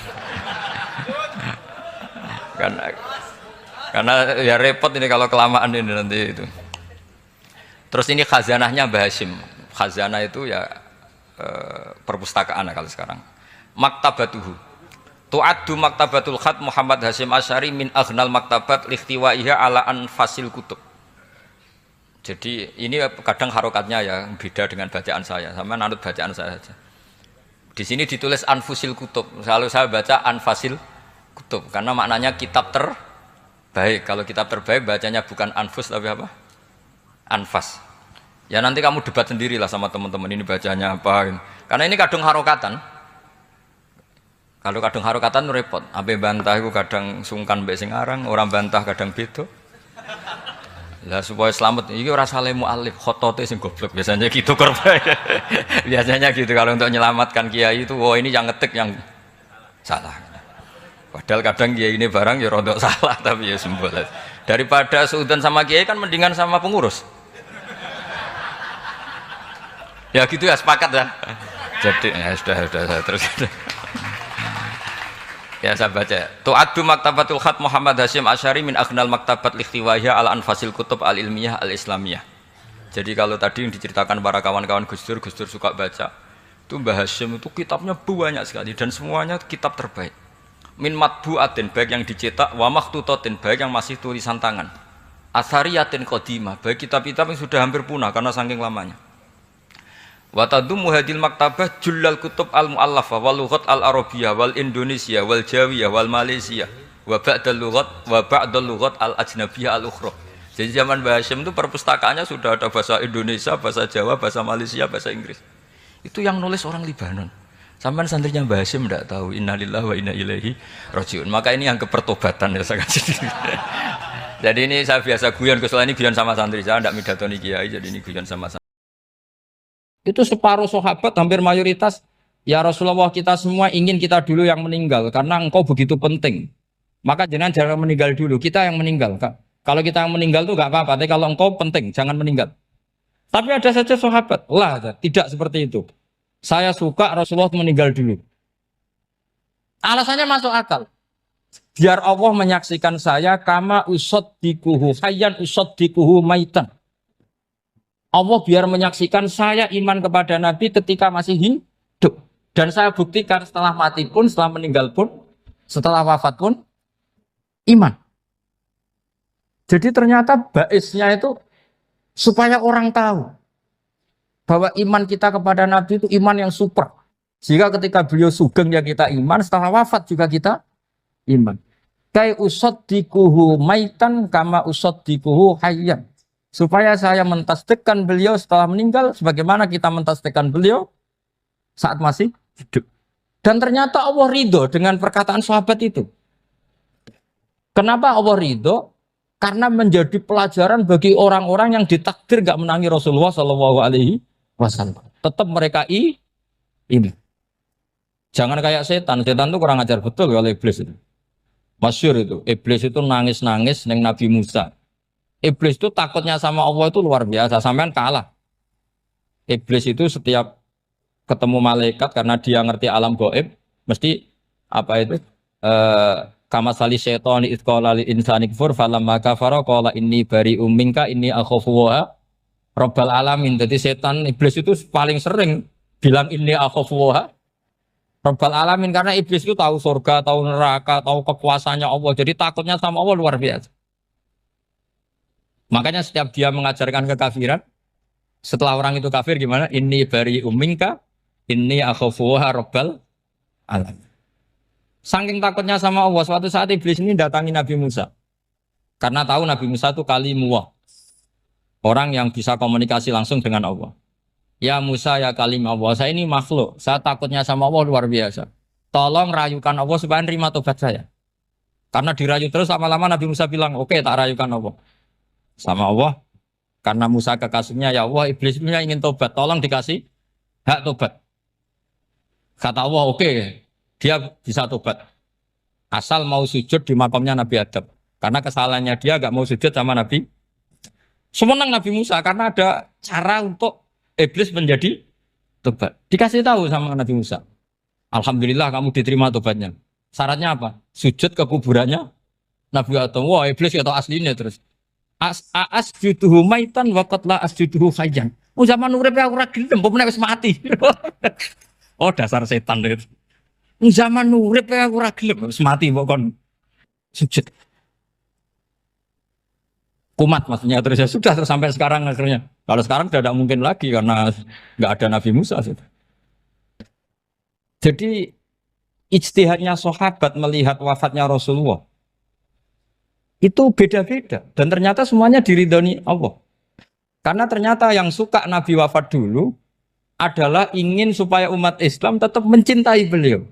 [SPEAKER 1] karena ya repot ini kalau kelamaan ini nanti itu. Terus ini khazanahnya Mbah Hasyim. Khazanah itu ya perpustakaan kalau sekarang. Maktabatuhu. Tu'addu maktabatul khat Muhammad Hasyim Asy'ari min aghnal maktabat likhtiwaiha ala anfasil kutub. Jadi ini kadang harokatnya ya beda dengan bacaan saya, sama nanut bacaan saya saja. Di sini ditulis anfusil kutub. Selalu saya baca anfasil kutub karena maknanya kitab terbaik. Kalau kitab terbaik bacanya bukan anfus tapi apa? Anfas. Ya nanti kamu debat sendirilah sama teman-teman ini bacanya apa. Karena ini kadang harokatan. Kalau kadang harokatan repot, ape bantah itu kadang sungkan mbek sing aran, orang bantah kadang beda. Lah supaya selamat, iki ora saleh mualif, khotote sing goblok biasanya gitu korban. Biasanya gitu kalau untuk menyelamatkan kiai itu, oh ini yang ngetik yang salah. Padahal kadang kiai ini barang ya rodok salah tapi ya sembol. Daripada suudzon sama kiai kan mendingan sama pengurus. Ya gitu ya sepakat ya. Jadi ya sudah terus. Ya saya baca. Tu'addu maktabatul khat Muhammad Hasyim Asy'ari min aghnal maktabat likhtiwaiha al anfasil kutub al ilmiyah al islamiyah. Jadi kalau tadi yang diceritakan para kawan-kawan Gus Dur suka baca. Itu Mbah Hasyim itu kitabnya banyak sekali dan semuanya kitab terbaik. Min matbu'atin baik yang dicetak wa makhtutatin baik yang masih tulisan tangan. Athariyatin qadimah baik kitab-kitab yang sudah hampir punah karena saking lamanya. Wa tadummu hadil maktabah jullal kutub al muallafah wal lughat al arabiyyah wal indonesia wal jawiyah wal malaysia wa ba'dal lughat al ajnabiyyah al ukhra. Jadi zaman Mbah Hasyim itu perpustakaannya sudah ada bahasa Indonesia, bahasa Jawa, bahasa Malaysia, bahasa Inggris. Itu yang nulis orang Libanon. Sampai santrinya Mbah Hasyim tidak tahu innalillahi wa inna ilaihi rajiun. Maka ini yang kepertobatan ya saya kasih. Jadi ini saya biasa guyon, kesulitan ini guyon sama santri saya tidak midatoni kiai, jadi ini guyon sama santri. Itu separuh sahabat hampir mayoritas ya Rasulullah kita semua ingin kita dulu yang meninggal karena engkau begitu penting. Maka jangan meninggal dulu, kita yang meninggal. Kalau kita yang meninggal itu enggak apa-apa, tapi kalau engkau penting jangan meninggal. Tapi ada saja sahabat, tidak seperti itu. Saya suka Rasulullah meninggal dulu. Alasannya masuk akal. Biar Allah menyaksikan saya kama usaddikuhu hayyan usaddikuhu maitan. Allah biar menyaksikan saya iman kepada Nabi ketika masih hidup. Dan saya buktikan setelah mati pun, setelah meninggal pun, setelah wafat pun, iman. Jadi ternyata baisnya itu
[SPEAKER 2] Supaya orang tahu bahwa iman kita kepada Nabi itu iman yang super. Sehingga ketika beliau sugeng ya kita iman, setelah wafat juga kita iman. Kai usaddikuhu maitan kama usaddikuhu hayyan. Supaya saya mentasdikkan beliau setelah meninggal sebagaimana kita mentasdikkan beliau saat masih hidup. Dan ternyata Allah ridho dengan perkataan sahabat itu. Kenapa Allah ridho? Karena menjadi pelajaran bagi orang-orang yang ditakdir gak menangi Rasulullah Shallallahu Alaihi Wasallam. Tetap mereka ini. Jangan kayak setan. Setan itu kurang ajar betul oleh iblis itu. Masyhur itu. Iblis itu nangis-nangis neng Nabi Musa. Iblis itu takutnya sama Allah itu luar biasa. Sampean kalah. Iblis itu setiap ketemu malaikat karena dia ngerti alam gaib, mesti apa itu? Kama sali syaitani itqala lil insani kfur falamma kafara qala inni bari'um minka inni akhafu wa rabbal alamin. Jadi setan iblis itu paling sering bilang inni akhafu wa rabbal alamin karena iblis itu tahu surga, tahu neraka, tahu kekuasaannya Allah. Jadi takutnya sama Allah luar biasa. Makanya setiap dia mengajarkan kekafiran, setelah orang itu kafir gimana? Inni bari'um minka inni akhafu wa rabbal alamin. Saking takutnya sama Allah, suatu saat iblis ini datangi Nabi Musa. Karena tahu Nabi Musa itu kalimullah. Orang yang bisa komunikasi langsung dengan Allah. Ya Musa ya kalim Allah, saya ini makhluk. Saya takutnya sama Allah luar biasa. Tolong rayukan Allah supaya nerima tobat saya. Karena dirayu terus lama-lama Nabi Musa bilang, oke, tak rayukan Allah. Sama Allah. Karena Musa kekasihnya, ya Allah, iblis ini ingin tobat. Tolong dikasih hak tobat. Kata Allah, oke. Dia bisa tobat. Asal mau sujud di makamnya Nabi Adam. Karena kesalahannya dia gak mau sujud sama Nabi. Semenang Nabi Musa karena ada cara untuk iblis menjadi tobat. Dikasih tahu sama Nabi Musa. Alhamdulillah kamu diterima tobatnya. Syaratnya apa? Sujud ke kuburannya Nabi Adam. Wah iblis atau aslinya terus. Asjuduhu maitan wa qatla asjuduhu hayyan. Oh zaman urip aku ora gelem, pomene wis mati. Oh dasar setan itu. Zaman urip aku ora gelem wis mati kok kon sujud. Kumat maksudnya terus ya sudah terus sampai sekarang akhirnya. Kalau sekarang tidak mungkin lagi karena nggak ada Nabi Musa. Jadi ijtihadnya sahabat melihat wafatnya Rasulullah itu beda-beda dan ternyata semuanya diridhoni Allah. Karena ternyata yang suka Nabi wafat dulu adalah ingin supaya umat Islam tetap mencintai beliau.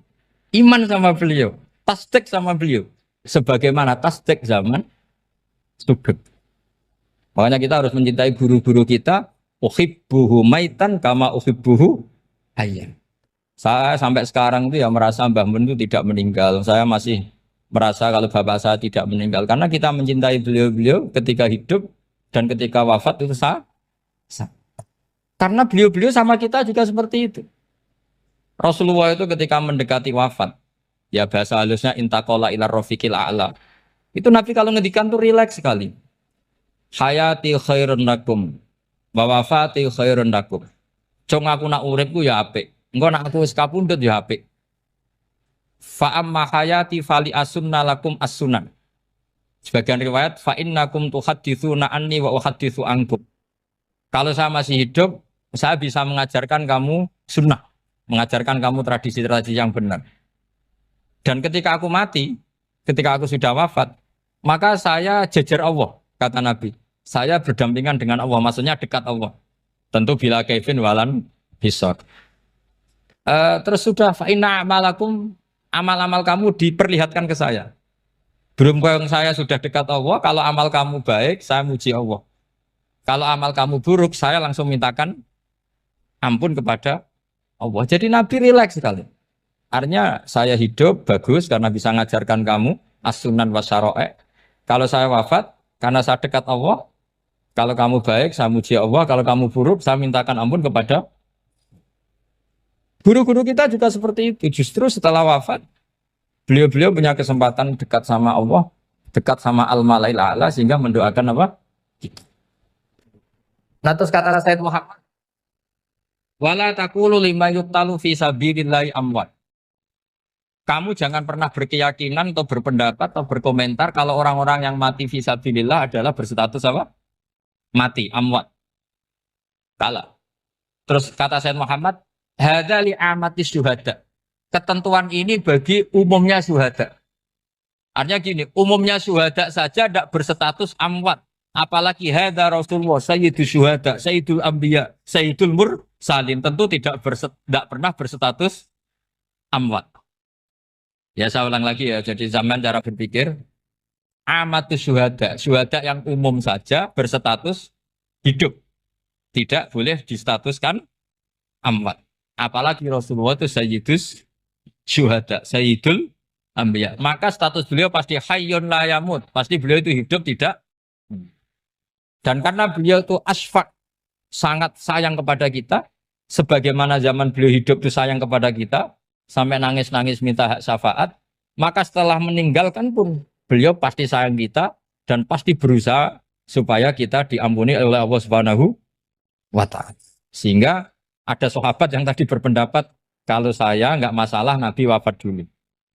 [SPEAKER 2] Iman sama beliau, tasdik sama beliau, sebagaimana tasdik zaman sugeng. Makanya kita harus mencintai guru-guru kita. Uhibbuhu maitan kama uhibbuhu hayyan. Saya sampai sekarang itu ya merasa Mbah Mun itu tidak meninggal. Saya masih merasa kalau bapak saya tidak meninggal karena kita mencintai beliau-beliau ketika hidup dan ketika wafat itu sah. Karena beliau-beliau sama kita juga seperti itu. Rasulullah itu ketika mendekati wafat, ya bahasa halusnya intaqala ila rafiqil a'la. Itu Nabi kalau ngedikan tuh rileks sekali. Hayati khairun lakum wa wafati khairun lakum. Cung aku nak uripku ya apik. Engko nak aku wis kapundhut ya apik. Fa amma hayati fali asunna lakum as-sunan. Sebagian riwayat fa innakum tuhadditsuna anni wa uhadditsu ankum. Kalau saya masih hidup, saya bisa mengajarkan kamu sunnah. Mengajarkan kamu tradisi-tradisi yang benar. Dan ketika aku mati, ketika aku sudah wafat, maka saya jejer Allah, kata Nabi. Saya berdampingan dengan Allah, maksudnya dekat Allah. Tentu bila Kevin walan hisab. Terus sudah fa'inna amalakum, amal-amal kamu diperlihatkan ke saya. Belum yang saya sudah dekat Allah, kalau amal kamu baik, saya muji Allah. Kalau amal kamu buruk, saya langsung mintakan ampun kepada Allah. Jadi Nabi rileks sekali. Artinya saya hidup bagus karena bisa ngajarkan kamu as-sunan wa syara'i'. Kalau saya wafat karena saya dekat Allah. Kalau kamu baik saya muji Allah, kalau kamu buruk saya mintakan ampun kepada. Guru-guru kita juga seperti itu. Justru setelah wafat beliau-beliau punya kesempatan dekat sama Allah, dekat sama al-malail a'la sehingga mendoakan apa? Nah terus kata Sayyid Muhammad, wala taqulu lima yuqtalu fi sabilillahi amwat. Kamu jangan pernah berkeyakinan atau berpendapat atau berkomentar kalau orang-orang yang mati fi sabilillah adalah berstatus apa? Mati, amwat. Kalah. Terus kata Said Muhammad, hadza li amatis syuhada. Ketentuan ini bagi umumnya syuhada. Artinya gini, umumnya syuhada saja tidak berstatus amwat. Apalagi hadza Rasulullah, sayyidul syuhada, sayyidul anbiya, sayyidul mursalin. Tentu tidak pernah berstatus amwat. Ya saya ulang lagi ya, jadi zaman cara berpikir, amatus syuhada, syuhada yang umum saja berstatus hidup. Tidak boleh distatuskan amwat. Apalagi Rasulullah itu sayyidus syuhada, sayyidul anbiya. Maka status beliau pasti hayyun la yamut. Pasti beliau itu hidup tidak. Dan karena beliau itu asfaq, sangat sayang kepada kita, sebagaimana zaman beliau hidup itu sayang kepada kita, sampai nangis-nangis minta hak syafaat, maka setelah meninggalkan pun beliau pasti sayang kita dan pasti berusaha supaya kita diampuni oleh Allah Subhanahu wa ta'ala. Sehingga ada sahabat yang tadi berpendapat kalau saya nggak masalah Nabi wafat dulu.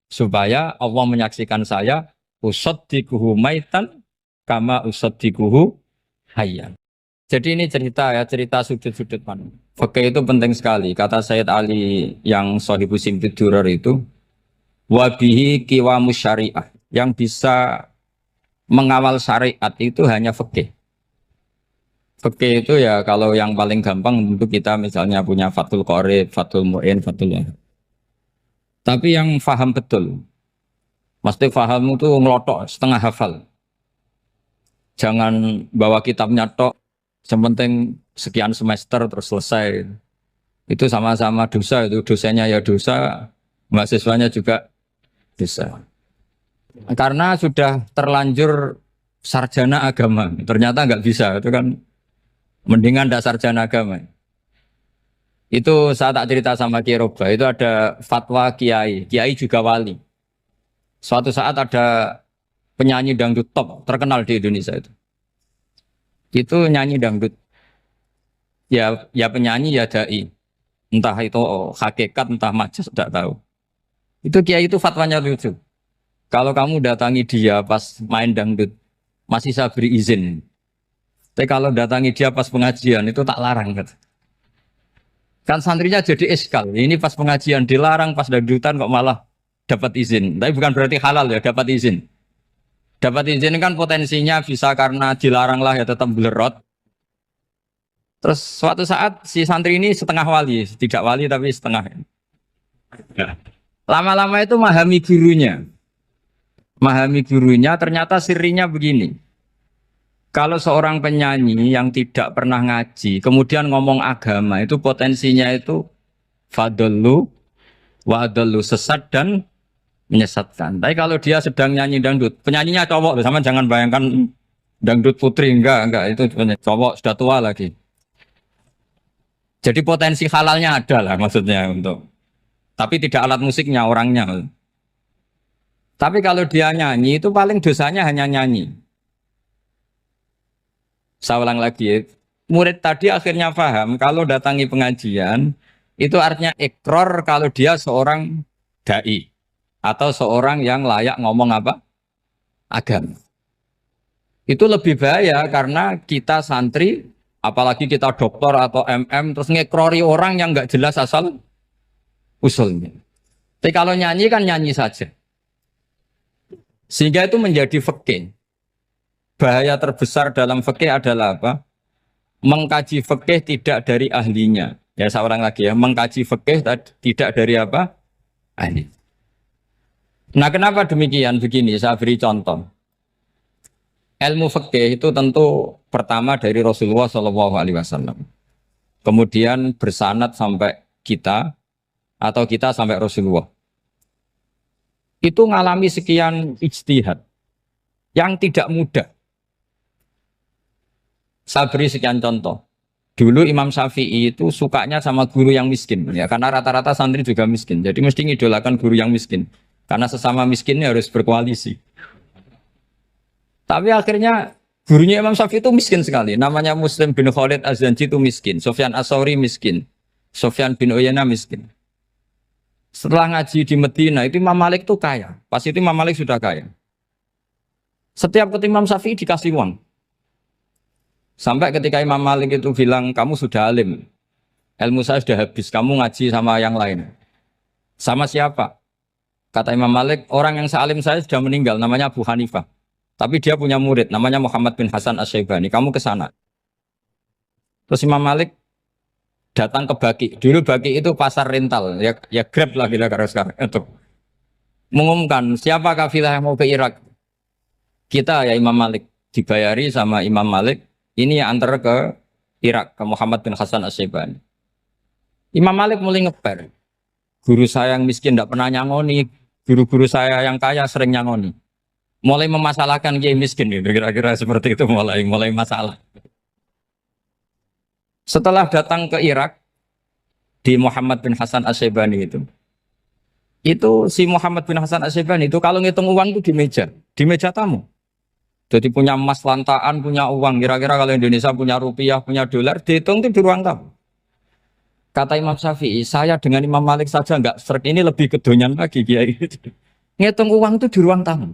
[SPEAKER 2] Supaya Allah menyaksikan saya usaddiquhu maitan kama usaddiquhu hayyan. Jadi ini cerita ya, cerita sudut-sudut pandang. Fikih itu penting sekali. Kata Sayyid Ali yang Shahibu Simtud Durar itu, wabihi qiwamus syariah. Yang bisa mengawal syariat itu hanya fikih. Fikih itu ya kalau yang paling gampang untuk kita misalnya punya Fathul Qorib, Fathul Mu'in, Fathul Wahab. Tapi yang faham betul, mesti faham itu ngelotok, setengah hafal. Jangan bawa kitabnya tok, yang penting sekian semester terus selesai. Itu sama-sama dosa, itu dosennya ya dosa, mahasiswanya juga dosa. Karena sudah terlanjur sarjana agama, ternyata nggak bisa, itu kan mendingan ndak sarjana agama. Itu saya tak cerita sama Kiai Roba, itu ada fatwa Kiai, Kiai juga wali. Suatu saat ada penyanyi dangdut top terkenal di Indonesia itu. Itu nyanyi dangdut. Ya penyanyi ya dai. Entah itu hakikat entah majas tidak tahu. Itu Kiai itu fatwanya lucu. Kalau kamu datangi dia pas main dangdut masih saya beri izin. Tapi kalau datangi dia pas pengajian itu tak larang kan. Kan santrinya jadi eskal. Ini pas pengajian dilarang, pas dangdutan kok malah dapat izin. Tapi bukan berarti halal ya, dapat izin. Dapat izin kan potensinya bisa karena dilarang lah ya tetap belerot. Terus suatu saat si santri ini setengah wali, tidak wali tapi setengah. Lama-lama itu memahami gurunya. Memahami gurunya ternyata sirinya begini. Kalau seorang penyanyi yang tidak pernah ngaji, kemudian ngomong agama, itu potensinya itu fadallu wa'adallu, sesat dan menyesatkan. Tapi kalau dia sedang nyanyi dangdut, penyanyinya cowok, sama jangan bayangkan dangdut putri, enggak, itu cowok sudah tua lagi. Jadi potensi halalnya ada lah maksudnya untuk, tapi tidak alat musiknya, orangnya. Tapi kalau dia nyanyi, itu paling dosanya hanya nyanyi. Saya ulang lagi, murid tadi akhirnya paham kalau datangi pengajian itu artinya ikrar kalau dia seorang dai atau seorang yang layak ngomong apa? Agama. Itu lebih bahaya karena kita santri, apalagi kita doktor atau MM terus ngekrori orang yang nggak jelas asal usulnya. Tapi kalau nyanyi kan nyanyi saja. Sehingga itu menjadi fikih. Bahaya terbesar dalam fikih adalah apa? Mengkaji fikih tidak dari ahlinya. Ya saya ulang lagi ya, mengkaji fikih tidak dari apa? Ahli. Nah kenapa demikian? Begini, saya beri contoh. Ilmu fikih itu tentu pertama dari Rasulullah SAW. Kemudian bersanad sampai kita, atau kita sampai Rasulullah. Itu ngalami sekian ijtihad yang tidak mudah. Saya beri sekian contoh. Dulu Imam Syafi'i itu sukanya sama guru yang miskin, ya karena rata-rata santri juga miskin. Jadi mesti ngidolakan guru yang miskin, karena sesama miskinnya harus berkoalisi. Tapi akhirnya gurunya Imam Syafi'i itu miskin sekali. Namanya Muslim bin Khalid Az-Zanji itu miskin, Sufyan As-Tsauri miskin, Sufyan bin Uyainah miskin. Setelah ngaji di Medina itu Imam Malik itu kaya. Pas itu Imam Malik sudah kaya. Setiap ketemu Imam Syafi'i dikasih uang. Sampai ketika Imam Malik itu bilang, kamu sudah alim, ilmu saya sudah habis, kamu ngaji sama yang lain. Sama siapa? Kata Imam Malik, orang yang sealim saya sudah meninggal, namanya Abu Hanifah. Tapi dia punya murid, namanya Muhammad bin Hasan Asy-Syaibani. Kamu ke sana. Terus Imam Malik datang ke Baki. Dulu Baki itu pasar rental, ya Grab lah kira-kira sekarang. Untuk mengumumkan siapa kafilah yang mau ke Irak. Kita ya Imam Malik dibayari sama Imam Malik. Ini yang antar ke Irak, ke Muhammad bin Hasan Asy-Syaibani. Imam Malik mulai ngeper. Guru saya yang miskin tidak pernah nyangoni, guru-guru saya yang kaya sering nyangoni. Mulai memasalahkan kiai miskin gitu, kira-kira seperti itu mulai masalah. Setelah datang ke Irak di Muhammad bin Hasan Asy-Syaibani itu si Muhammad bin Hasan Asy-Syaibani itu kalau ngitung uang itu di meja tamu. Jadi punya emas lantaan, punya uang. Kira-kira kalau Indonesia punya rupiah, punya dolar, dihitung itu di ruang tamu. Kata Imam Syafi'i, saya dengan Imam Malik saja nggak seret, ini lebih kedonyan lagi kiai. Ngitung uang itu di ruang tamu.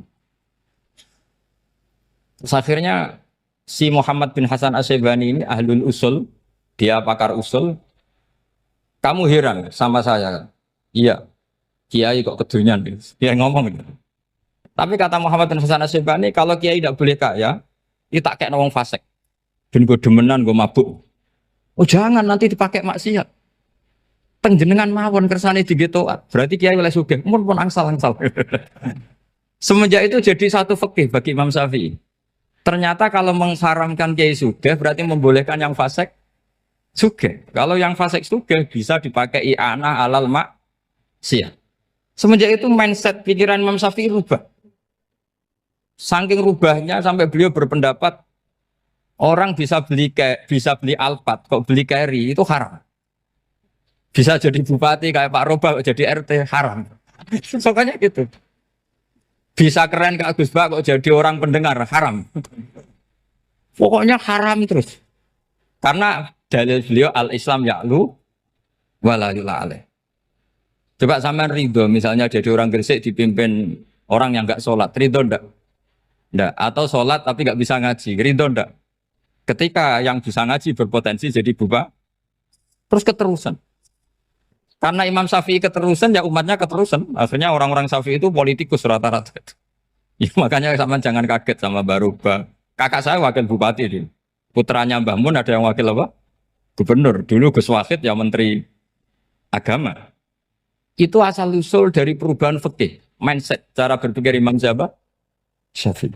[SPEAKER 2] Terus akhirnya si Muhammad bin Hasan Asy-Syaibani ini ahlul usul, dia pakar usul. Kamu heran sama saya? Iya, kiai kok kedonyan. Dia ngomong gitu. Tapi kata Muhammad bin Hasan Asy-Syaibani, kalau kiai tidak boleh kaya, itu tak kayak nawang fasik. Dan gue demenan, gue mabuk. Oh jangan, nanti dipakai maksiat. Tengjenengan mawon kersane digetoat. Berarti kiai oleh sugih, pun angsal-angsal. Semenjak itu jadi satu fikih bagi Imam Syafi'i. Ternyata kalau mengharamkan kiai sugih berarti membolehkan yang fasik sugih. Kalau yang fasik sugih bisa dipakai i'anah alal maksiat. Semenjak itu mindset pikiran Imam Syafi'i rubah. Saking rubahnya sampai beliau berpendapat orang bisa beli Alphard, kok beli carry itu haram. Bisa jadi bupati kayak Pak Roba, kok jadi RT haram. Soalnya gitu. Bisa keren Kak Gus Bak, kok jadi orang pendengar haram. Pokoknya haram terus. Karena dalil beliau al-Islam ya'lu wala yula alaih. Coba sampean ridho misalnya jadi orang Gresik dipimpin orang yang enggak sholat, ridho ndak? Ndak. Atau sholat tapi enggak bisa ngaji, ridho ndak? Ketika yang bisa ngaji berpotensi jadi buba, terus keterusan. Karena Imam Syafi'i keterusan, ya umatnya keterusan. Akhirnya orang-orang Syafi'i itu politikus rata-rata. Ya, makanya sama jangan kaget sama Baruba. Kakak saya wakil bupati ini. Putranya Mbah Mun ada yang wakil apa? Gubernur. Dulu Gus Wahid ya menteri agama. Itu asal usul dari perubahan fikih, mindset, cara berpikir Imam Syafi'i.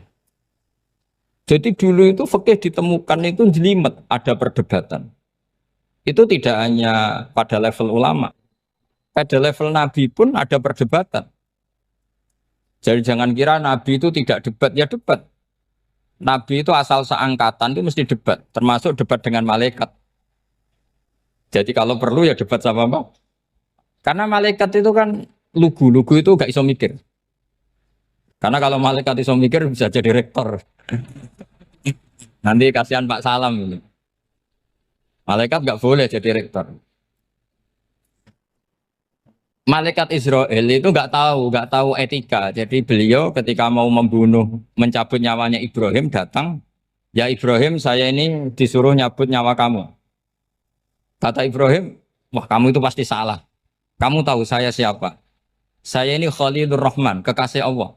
[SPEAKER 2] Jadi dulu itu fikih ditemukan itu jelimet, ada perdebatan. Itu tidak hanya pada level ulama. Pada level Nabi pun ada perdebatan. Jadi jangan kira Nabi itu tidak debat, ya debat. Nabi itu asal seangkatan itu mesti debat, termasuk debat dengan malaikat. Jadi kalau perlu ya debat sama apa? Karena malaikat itu kan lugu itu gak iso mikir. Karena kalau malaikat iso mikir bisa jadi rektor. Nanti kasihan Pak Salam ini. Malaikat gak boleh jadi rektor. Malaikat Israel itu nggak tahu etika. Jadi beliau ketika mau membunuh, mencabut nyawanya Ibrahim datang, ya Ibrahim saya ini disuruh nyabut nyawa kamu. Kata Ibrahim, wah kamu itu pasti salah. Kamu tahu saya siapa? Saya ini Khalilur Rahman, kekasih Allah.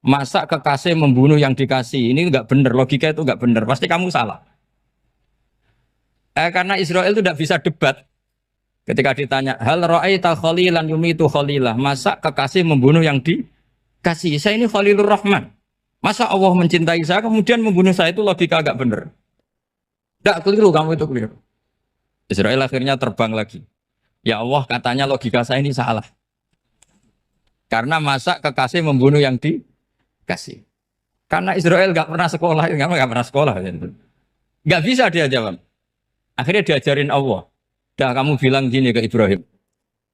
[SPEAKER 2] Masa kekasih membunuh yang dikasih? Ini nggak benar, logika itu nggak benar. Pasti kamu salah. Karena Israel itu tidak bisa debat. Ketika ditanya, hal ra'aita khalilan yumitu khalilah, masa kekasih membunuh yang dikasih? Saya ini Khalilur Rahman. Masa Allah mencintai saya kemudian membunuh saya, itu logika agak benar. Tidak keliru, kamu itu keliru. Israel akhirnya terbang lagi. Ya Allah, katanya logika saya ini salah. Karena masa kekasih membunuh yang dikasih. Karena Israel nggak pernah sekolah, nggak pernah sekolah. Nggak bisa dia jawab. Akhirnya diajarin Allah. Dah kamu bilang gini ke Ibrahim.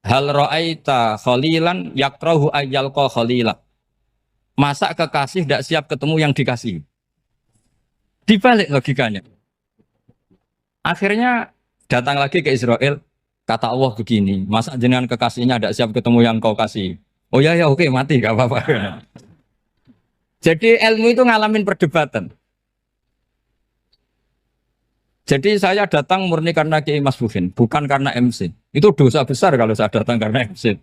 [SPEAKER 2] Hal ra'aita khalilan yakrahu ayyalqa khalila. Masa kekasih tidak siap ketemu yang dikasih. Dibalik logikanya. Akhirnya datang lagi ke Israel. Kata Allah begini. Masa jenengan kekasihnya tidak siap ketemu yang kau kasih. Oh ya oke mati gak apa-apa. Jadi ilmu itu ngalamin perdebatan. Jadi saya datang murni karena Kiai Mas Buhin, bukan karena MC. Itu dosa besar kalau saya datang karena MC.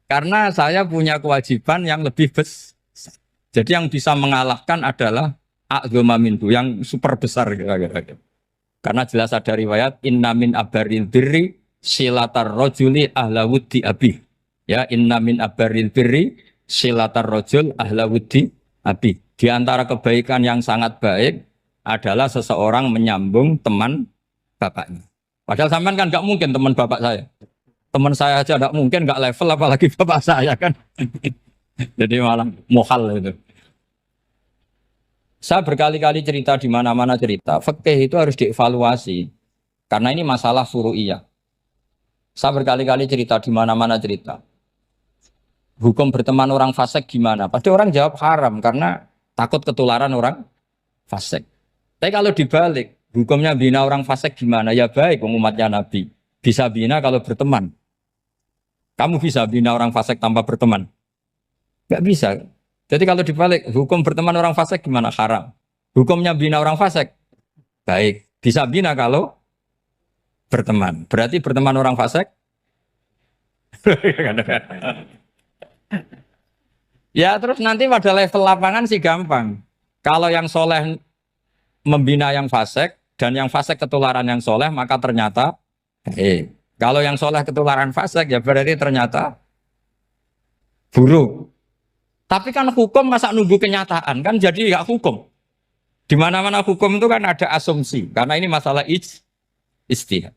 [SPEAKER 2] Karena saya punya kewajiban yang lebih besar. Jadi yang bisa mengalahkan adalah a'dzama minhu, yang super besar kira-kira. Karena jelas ada riwayat inna min abaril birri silatar rojuli ahla wuddi abi. Ya, inna min abaril birri silatar rojul ahla wuddi abi. Di antara kebaikan yang sangat baik adalah seseorang menyambung teman bapaknya. Padahal sampean kan nggak mungkin teman bapak saya. Teman saya aja nggak mungkin, nggak level apalagi bapak saya kan. Jadi malah mohal itu. Saya berkali-kali cerita di mana-mana cerita, fikih itu harus dievaluasi. Karena ini masalah furu'iyah. Saya berkali-kali cerita di mana-mana cerita. Hukum berteman orang fasik gimana? Pasti orang jawab haram karena takut ketularan orang fasik. Tapi kalau dibalik, hukumnya bina orang fasik gimana? Ya baik, umatnya Nabi. Bisa bina kalau berteman. Kamu bisa bina orang fasik tanpa berteman? Gak bisa. Jadi kalau dibalik, hukum berteman orang fasik gimana? Haram. Hukumnya bina orang fasik? Baik. Bisa bina kalau berteman. Berarti berteman orang fasik? Ya terus nanti pada level lapangan sih gampang. Kalau yang soleh membina yang fasik dan yang fasik ketularan yang soleh, maka ternyata kalau yang soleh ketularan fasik ya berarti ternyata buruk. Tapi kan hukum masa nunggu kenyataan kan jadi nggak hukum. Di mana-mana hukum itu kan ada asumsi karena ini masalah ijtihad.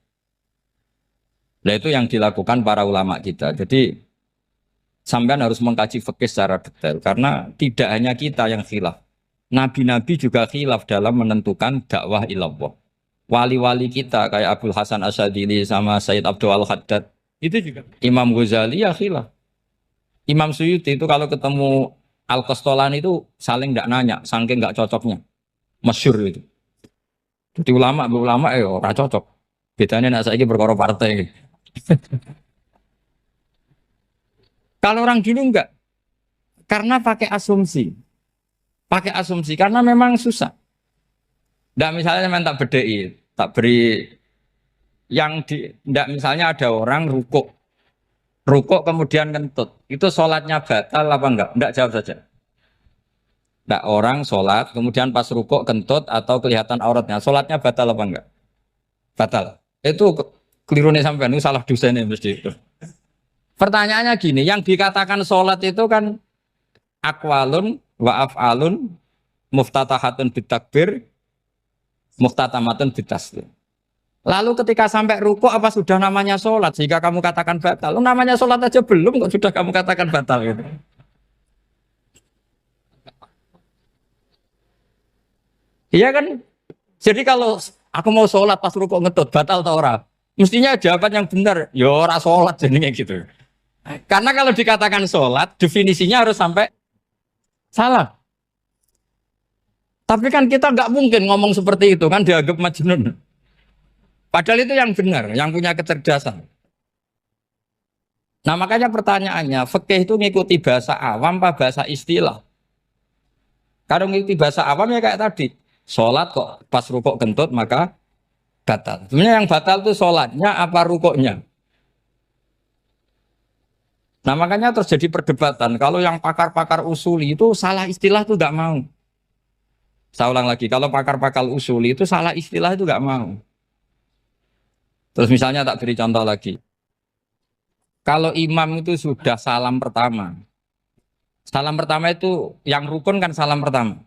[SPEAKER 2] Nah itu yang dilakukan para ulama kita. Jadi sampean harus mengkaji fikih secara detail karena tidak hanya kita yang khilaf. Nabi-nabi juga khilaf dalam menentukan dakwah ilallah. Wali-wali kita kayak Abdul Hasan Asyadili sama Sayyid Abdul Al-Haddad itu juga. Imam Ghazali ya khilaf. Imam Suyuti itu kalau ketemu Al-Qastolani itu saling tidak nanya, saking nggak cocoknya. Masyhur itu. Jadi ulama ora cocok. Bedanya nak saiki perkara partai. Kalau orang dulu enggak. Karena pakai asumsi. Pakai asumsi karena memang susah. Enggak misalnya memang tak bedai, tak beri yang di enggak misalnya ada orang rukuk kemudian kentut. Itu sholatnya batal apa enggak? Enggak, jawab saja. Enggak, orang sholat kemudian pas rukuk kentut atau kelihatan auratnya, sholatnya batal apa enggak? Batal. Itu keliru nih sampean, itu salah dosennya mesti itu. Pertanyaannya gini, yang dikatakan sholat itu kan akwalun wa af'alun muftatahatun bitakbir muftatamatun bitaslim. Lalu ketika sampai ruku apa sudah namanya sholat sehingga kamu katakan batal? Namanya sholat aja belum kok sudah kamu katakan batal gitu. Iya kan? Jadi kalau aku mau sholat pas ruku ngetut batal atau ora? Mestinya jawaban yang benar, ya ora sholat jadinya gitu. Karena kalau dikatakan sholat definisinya harus sampai salah. Tapi kan kita nggak mungkin ngomong seperti itu kan dianggap majnun. Padahal itu yang benar, yang punya kecerdasan. Nah makanya pertanyaannya, fikih itu ngikuti bahasa awam apa bahasa istilah? Kalau ngikuti bahasa awam ya kayak tadi, sholat kok pas rukuk kentut maka batal. Sebenarnya yang batal itu sholatnya apa rukuknya? Nah makanya terjadi perdebatan. Kalau yang pakar-pakar usuli itu salah istilah itu nggak mau. Saya ulang lagi, kalau pakar-pakar usuli itu salah istilah itu nggak mau. Terus misalnya tak beri contoh lagi. Kalau imam itu sudah salam pertama. Salam pertama itu yang rukun kan salam pertama.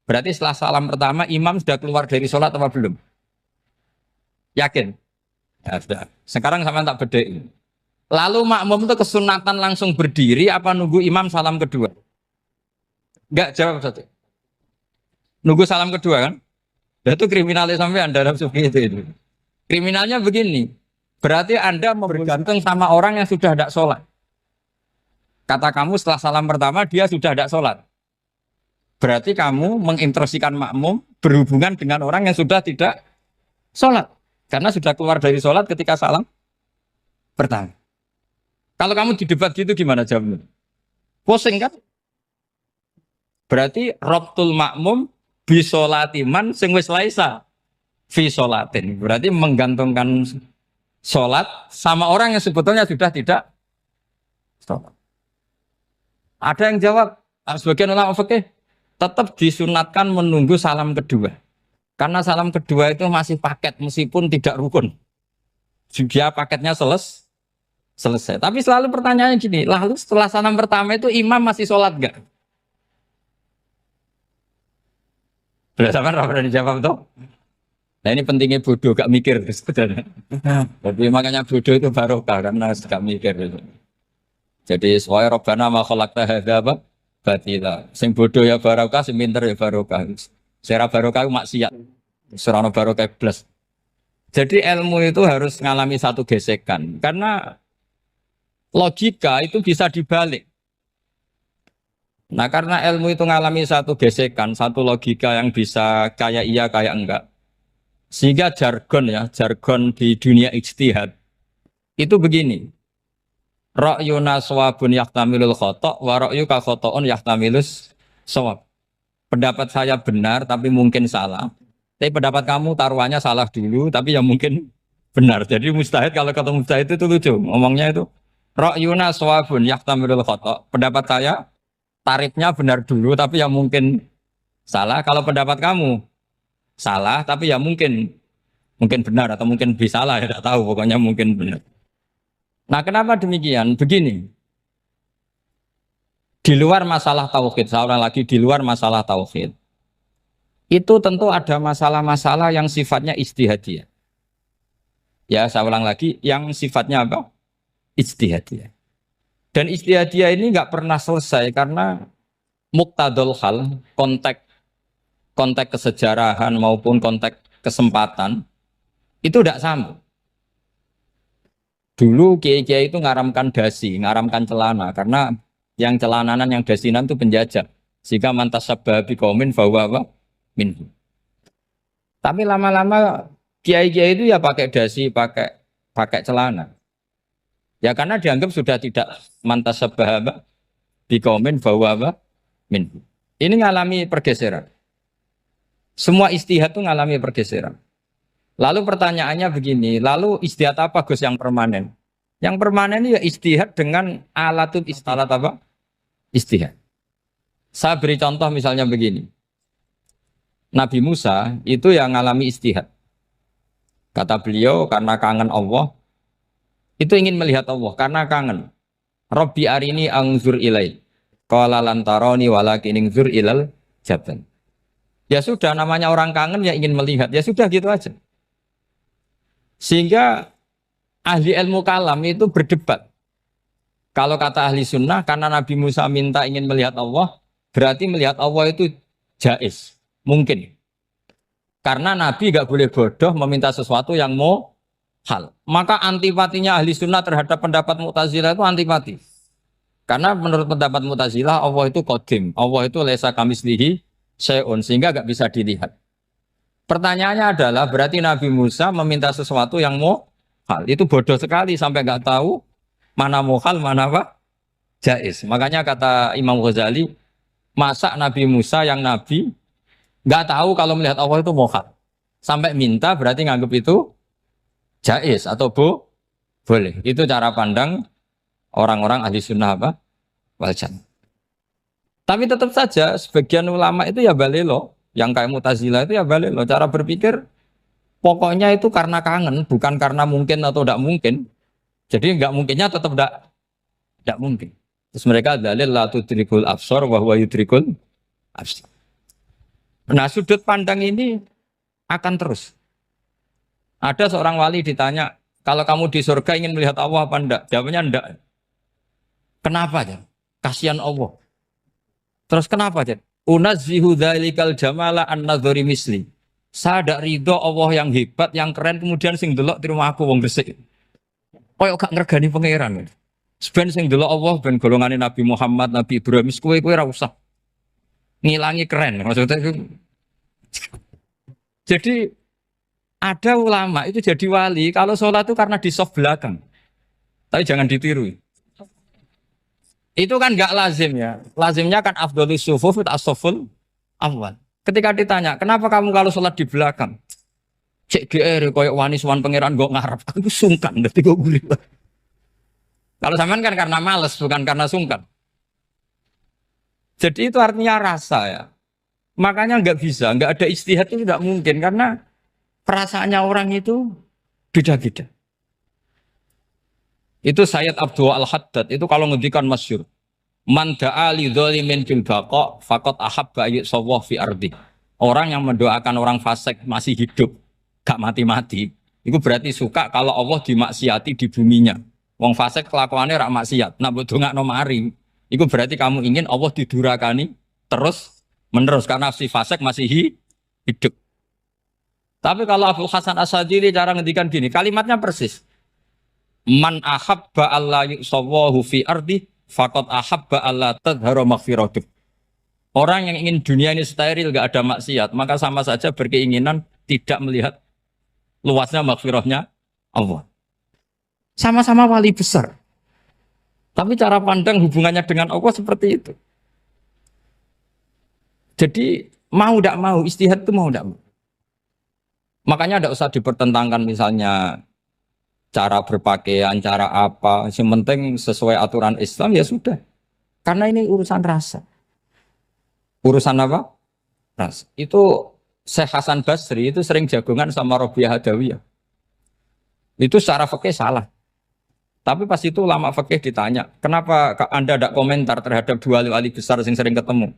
[SPEAKER 2] Berarti setelah salam pertama imam sudah keluar dari sholat apa belum? Yakin? Ya sudah. Sekarang sama tak bedain. Lalu makmum itu kesunatan langsung berdiri apa nunggu imam salam kedua? Enggak, jawab satu. Nunggu salam kedua kan? Itu kriminalis sampai Anda dalam sufi itu. Kriminalnya begini, berarti Anda bergantung sama orang yang sudah tidak sholat. Kata kamu setelah salam pertama dia sudah tidak sholat. Berarti kamu menginstruksikan makmum berhubungan dengan orang yang sudah tidak sholat. Karena sudah keluar dari sholat ketika salam pertama. Kalau kamu di debat gitu gimana jawabnya? Pusing kan? Berarti robtul makmum bisolatiman sing wis laisa fi sholatin. Berarti menggantungkan sholat sama orang yang sebetulnya sudah tidak sholat. Ada yang jawab, sebagian ulama fikih tetap disunatkan menunggu salam kedua. Karena salam kedua itu masih paket meskipun tidak rukun. Juga paketnya selesai. Tapi selalu pertanyaannya gini, lalu setelah salam pertama itu imam masih sholat gak? Sudah sama pernah dijawab tuh? Nah ini pentingnya bodoh, gak mikir sebenarnya. Jadi makanya bodoh itu barokah karena gak mikir. Jadi soalnya Rabbana ma khalaqta hadza apa? Batila. Sing bodoh ya barokah, sing pinter ya barokah. Sira barokah maksiat. Surano barokah plus. Jadi ilmu itu harus mengalami satu gesekan karena logika itu bisa dibalik. Nah karena ilmu itu mengalami satu gesekan, satu logika yang bisa kayak iya kayak enggak. Sehingga jargon di dunia ijtihad itu begini. Ra'yuna shawabun yahtamilul khata' wa ra'yuka khata'un yahtamilus shawab. Pendapat saya benar tapi mungkin salah. Tapi pendapat kamu taruhannya salah dulu tapi yang mungkin benar. Jadi mustahid kalau kata mustahid itu lucu. Ngomongnya itu ra'yuna shawabun yahtamilul khata'. Pendapat saya tarifnya benar dulu tapi yang mungkin salah. Kalau pendapat kamu salah tapi ya mungkin benar atau mungkin bisa salah ya tidak tahu pokoknya mungkin benar. Nah kenapa demikian? Begini, di luar masalah tauhid, saya ulang lagi di luar masalah tauhid, itu tentu ada masalah-masalah yang sifatnya ijtihadiyah. Ya saya ulang lagi, yang sifatnya apa? Ijtihadiyah. Dan ijtihadiyah ini nggak pernah selesai karena muqtadul hal, konteks kesejarahan maupun konteks kesempatan itu tidak sama. Dulu kiai-kiai itu ngaramkan dasi, ngaramkan celana karena yang celananan yang dasinan itu penjajah. Sehingga mantas sababi kaumin bahwa minhu. Tapi lama-lama kiai-kiai itu ya pakai dasi, pakai celana. Ya karena dianggap sudah tidak mantas sababi kaumin bahwa minhu. Ini ngalami pergeseran. Semua istihad itu ngalami pergeseran. Lalu pertanyaannya begini, lalu istihad apa Gus yang permanen? Yang permanen ya istihad dengan alat apa? Istihad. Saya beri contoh misalnya begini. Nabi Musa itu yang ngalami istihad. Kata beliau karena kangen Allah, itu ingin melihat Allah karena kangen. Rabbi arini anzur ilai. Qala lan tarani walakin anzur ilal jabal. Ya sudah namanya orang kangen ya ingin melihat, ya sudah gitu aja. Sehingga ahli ilmu kalam itu berdebat. Kalau kata ahli sunnah, karena Nabi Musa minta ingin melihat Allah, berarti melihat Allah itu jaiz, mungkin. Karena Nabi gak boleh bodoh meminta sesuatu yang mau hal. Maka antipatinya ahli sunnah terhadap pendapat Mu'tazilah itu antipati. Karena menurut pendapat Mu'tazilah, Allah itu qadim, Allah itu laisa kamislihi syai'un, sehingga gak bisa dilihat. Pertanyaannya adalah berarti Nabi Musa meminta sesuatu yang mau hal. Itu bodoh sekali sampai nggak tahu mana mau hal, mana apa jaiz. Makanya kata Imam Ghazali, masa Nabi Musa yang Nabi nggak tahu kalau melihat Allah itu mau hal. Sampai minta berarti nganggap itu jaiz atau boleh. Itu cara pandang orang-orang ahli sunnah apa? Wal jamaah. Tapi tetap saja sebagian ulama itu ya balelo. Yang kayak Mu'tazilah itu ya balik loh. Cara berpikir pokoknya itu karena kangen, bukan karena mungkin atau tidak mungkin. Jadi nggak mungkinnya tetap tidak mungkin. Terus mereka dalil la tudrikul absar wa huwa yudrikul absar. Nah sudut pandang ini akan terus. Ada seorang wali ditanya, kalau kamu di surga ingin melihat Allah apa enggak? Jawabnya enggak. Kenapa ya? Kasihan Allah. Terus kenapa ya? Unazzihu dzalikal jamala an-nadhari misli. Saya tidak ridho Allah yang hebat, yang keren, kemudian sing delok di rumah aku wong resik. Koyo gak ngergani pangeran. Sebenarnya sing delok Allah ben golongane Nabi Muhammad, Nabi Ibrahim, kowe ora usah ngilangi keren. Maksudnya itu. Jadi ada ulama itu jadi wali kalau sholat itu karena di soft belakang. Tapi jangan ditiru. Itu kan nggak lazim ya. Lazimnya kan afdhalus shufuf as-saful awal. Ketika ditanya, kenapa kamu kalau sholat di belakang? Cek GR koyok wani suwan pangeran gue ngarep. Aku sungkan dadi gue gulir. Kalau sampean kan karena males bukan karena sungkan. Jadi itu artinya rasa ya. Makanya nggak bisa, nggak ada istihad itu tidak mungkin karena perasaannya orang itu beda-beda. Itu Sayyid Abdul Al-Haddad itu kalau ngendikan masyhur. Man da'a li dzalimin bil baqa faqad ahabba yusawwah fi ardi. Orang yang mendoakan orang fasik masih hidup, gak mati-mati, itu berarti suka kalau Allah dimaksiati di buminya. Wong fasik kelakuannya rak maksiat, nak mbok dongakno mari. Itu berarti kamu ingin Allah didurakani terus menerus karena si fasik masih hidup. Tapi kalau Abu Hasan As-Sadili cara ngendikan gini, kalimatnya persis. Man ahabba alla yusawwahu fi ardi faqad ahabba alla tadhara maghfiratuh. Orang yang ingin dunia ini steril, gak ada maksiat, maka sama saja berkeinginan tidak melihat luasnya maghfirahnya Allah. Sama-sama wali besar. Tapi cara pandang hubungannya dengan Allah seperti itu. Jadi mau tidak mau, istihad itu mau tidak mau. Makanya tidak usah dipertentangkan misalnya cara berpakaian, cara apa. Yang penting sesuai aturan Islam ya sudah. Karena ini urusan rasa. Urusan apa? Rasa. Itu Syekh Hasan Basri itu sering jagongan sama Robiah Hadawiyah. Itu secara fikih salah. Tapi pas itu ulama fikih ditanya, kenapa Anda tidak komentar terhadap dua wali besar yang sering ketemu?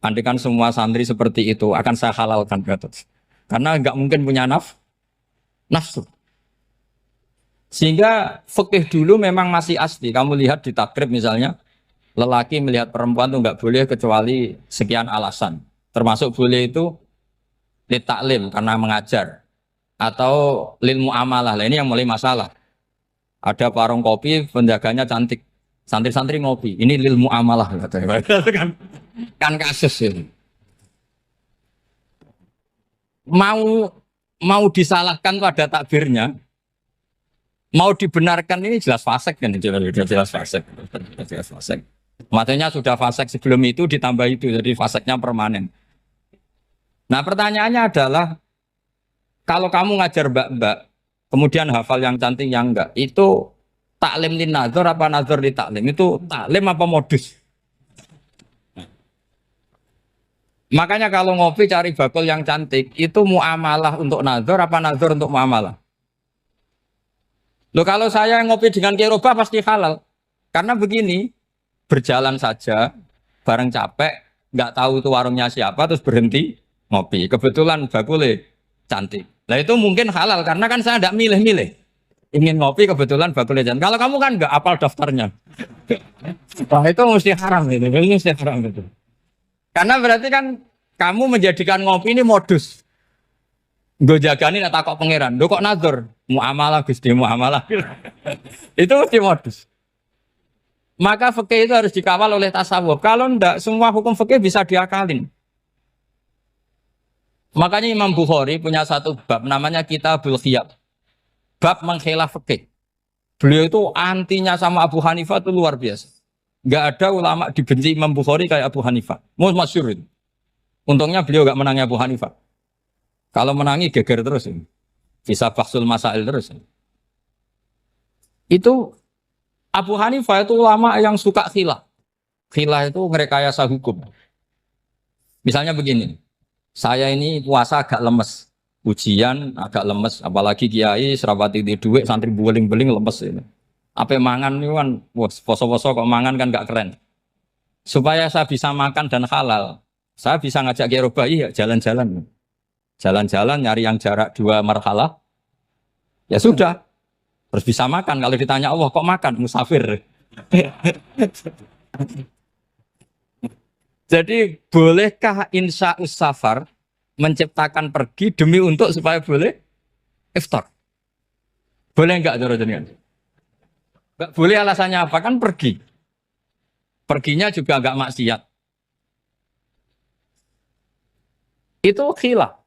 [SPEAKER 2] Andai kan semua santri seperti itu akan saya halalkan, karena nggak mungkin punya nafsu. Sehingga fikih dulu memang masih asli. Kamu lihat di takrib misalnya, lelaki melihat perempuan itu nggak boleh kecuali sekian alasan. Termasuk boleh itu litaklim karena mengajar atau lil muamalah. Ini yang mulai masalah. Ada warung kopi, penjaganya cantik, santri-santri ngopi. Ini lil muamalah kan kasus ini. Mau disalahkan pada takbirnya, mau dibenarkan ini jelas fasik kan, jelas fasik. Maksudnya sudah fasik sebelum itu ditambah itu, jadi fasiknya permanen. Nah pertanyaannya adalah, kalau kamu ngajar mbak-mbak, kemudian hafal yang cantik yang enggak, itu taklim lin nazar apa nazar li taklim? Itu taklim apa modus? Makanya kalau ngopi cari bakul yang cantik, itu muamalah untuk nazar apa nazar untuk muamalah? Loh kalau saya ngopi dengan kiroba pasti halal. Karena begini, berjalan saja, bareng capek, nggak tahu itu warungnya siapa, terus berhenti ngopi. Kebetulan bakulnya cantik. Nah itu mungkin halal, karena kan saya tidak milih-milih. Ingin ngopi kebetulan bakulnya cantik. Kalau kamu kan nggak apal daftarnya. Wah itu mesti haram itu, mesti haram itu. Karena berarti kan kamu menjadikan ngopi ini modus. Gue jagani nak takok pangeran. Lo kok nazar? Muamalah Gusti, muamalah. Itu mesti modus. Maka fikih itu harus dikawal oleh tasawuf. Kalau ndak, semua hukum fikih bisa diakalin. Makanya Imam Bukhari punya satu bab namanya Kitabul Khiyab. Bab mengkhilaf fikih. Beliau itu antinya sama Abu Hanifah itu luar biasa. Nggak ada ulama dibenci Imam Bukhari kayak Abu Hanifah. Masyhur itu. Untungnya beliau nggak menangi Abu Hanifah. Kalau menangi geger terus ini. Bisa bahsul masail terus ini. Itu Abu Hanifah itu ulama yang suka khilah. Khilah itu ngerekayasa hukum. Misalnya begini. Saya ini puasa agak lemes. Ujian agak lemes. Apalagi kiai serapati di duit santri beling-beling lemes ini. Apa mangan itu kan, poso-poso kok mangan kan gak keren. Supaya saya bisa makan dan halal, saya bisa ngajak kiai robai ya jalan-jalan. Jalan-jalan nyari yang jarak 2 marhalah. Ya sudah. Terus bisa makan. Kalau ditanya Allah kok makan? Musafir. Jadi bolehkah insya'us safar menciptakan pergi demi untuk supaya boleh iftar? Boleh enggak cara jenengan? Enggak boleh, alasannya apa? Kan pergi. Perginya juga enggak maksiat. Itu khilaf.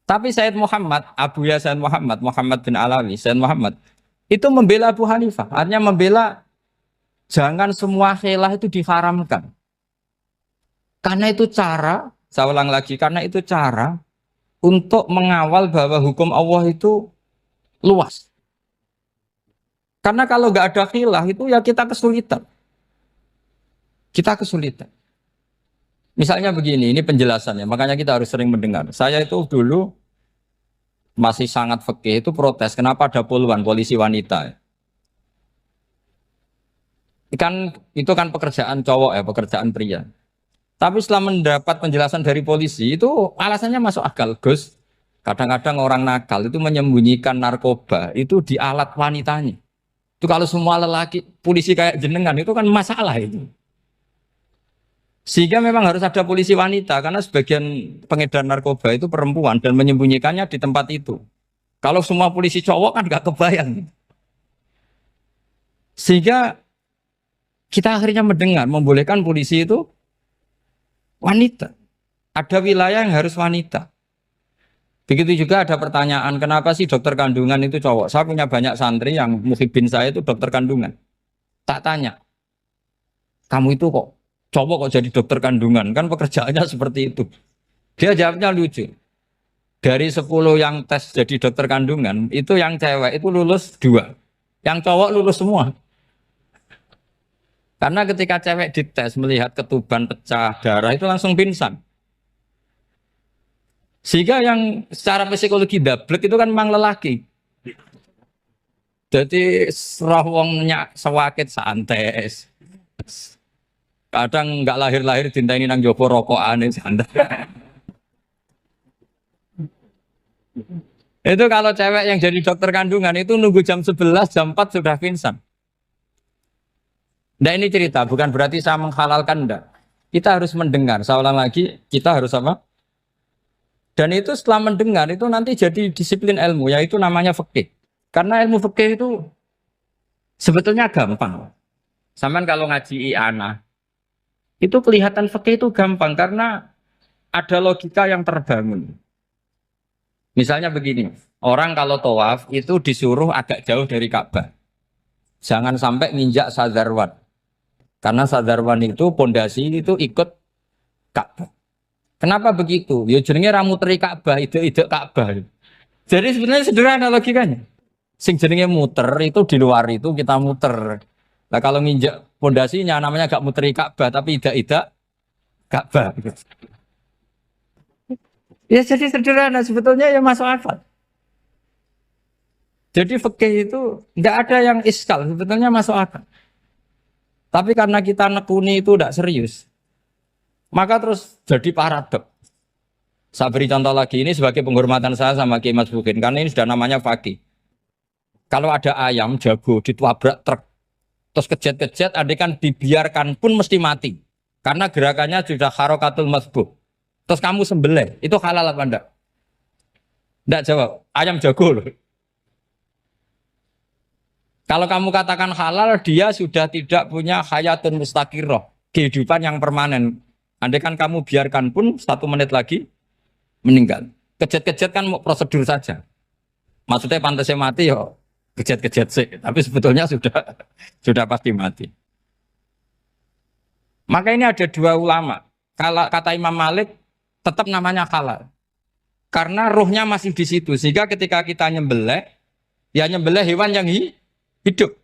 [SPEAKER 2] Tapi Sayyid Muhammad, Abu Yasin Muhammad, Muhammad bin Alawi, Sayyid Muhammad, itu membela Abu Hanifah. Artinya membela jangan semua khilaf itu diharamkan. Karena itu cara, saya ulang lagi, karena itu cara untuk mengawal bahwa hukum Allah itu luas. Karena kalau nggak ada khilaf itu ya kita kesulitan. Kita kesulitan. Misalnya begini, ini penjelasannya, makanya kita harus sering mendengar. Saya itu dulu masih sangat fikih itu protes, kenapa ada puluhan polisi wanita? Itu kan pekerjaan cowok ya, pekerjaan pria. Tapi setelah mendapat penjelasan dari polisi itu alasannya masuk akal, Gus. Kadang-kadang orang nakal itu menyembunyikan narkoba itu di alat wanitanya. Itu kalau semua lelaki polisi kayak jenengan itu kan masalah itu. Sehingga memang harus ada polisi wanita karena sebagian pengedar narkoba itu perempuan dan menyembunyikannya di tempat itu. Kalau semua polisi cowok kan nggak kebayang. Sehingga kita akhirnya mendengar membolehkan polisi itu wanita. Ada wilayah yang harus wanita. Begitu juga ada pertanyaan, kenapa sih dokter kandungan itu cowok? Saya punya banyak santri yang muhibin saya itu dokter kandungan. Tak tanya, kamu itu kok cowok kok jadi dokter kandungan? Kan pekerjaannya seperti itu. Dia jawabnya lucu. Dari 10 yang tes jadi dokter kandungan, itu yang cewek itu lulus 2. Yang cowok lulus semua. Karena ketika cewek dites melihat ketuban pecah darah itu langsung pingsan. Sehingga yang secara psikologi dablek itu kan memang lelaki. Jadi serawongnya sewakit santes. Kadang nggak lahir-lahir dinteni nang jopo rokokan santai. Itu kalau cewek yang jadi dokter kandungan itu nunggu jam 11, jam 4 sudah pingsan. Nah ini cerita, bukan berarti saya menghalalkan enggak. Kita harus mendengar, saya ulang lagi, kita harus apa? Dan itu setelah mendengar itu nanti jadi disiplin ilmu, yaitu namanya fikih. Karena ilmu fikih itu sebetulnya gampang. Sampean kalau ngaji i'anah, itu kelihatan fikih itu gampang karena ada logika yang terbangun. Misalnya begini, orang kalau tawaf itu disuruh agak jauh dari Ka'bah. Jangan sampai nginjak sadarwan. Karena sadarwan itu pondasi itu ikut Ka'bah. Kenapa begitu? Ya jenenge ra muteri Ka'bah, ide-ide Ka'bah. Jadi sebenarnya sederhana logikanya. Sing jenenge muter itu di luar itu kita muter. Nah kalau nginjak pondasinya namanya gak muteri Ka'bah tapi ide-ide Ka'bah. Ya jadi sederhana sebetulnya ya masuk akal. Jadi fikih itu tidak ada yang iskal, sebetulnya masuk akal. Tapi karena kita nekuni itu tidak serius, maka terus jadi paradok. Saya beri contoh lagi, ini sebagai penghormatan saya sama Kiai Mas Bukin, karena ini sudah namanya fakih. Kalau ada ayam jago ditabrak truk, terus kejet-kejet, adekan dibiarkan pun mesti mati. Karena gerakannya sudah harokatul masbuh. Terus kamu sembelih, itu halal apa enggak? Enggak jawab, ayam jago loh. Kalau kamu katakan halal, dia sudah tidak punya hayatun mustaqirroh, kehidupan yang permanen. Andai kan kamu biarkan pun 1 menit lagi meninggal. Kejet-kejet kan prosedur saja. Maksudnya pantasnya mati ya kejet-kejet sih, tapi sebetulnya sudah pasti mati. Maka ini ada 2 ulama. Kalau kata Imam Malik tetap namanya halal. Karena ruhnya masih di situ, sehingga ketika kita nyembelih, ya nyembelih hewan yang hidup.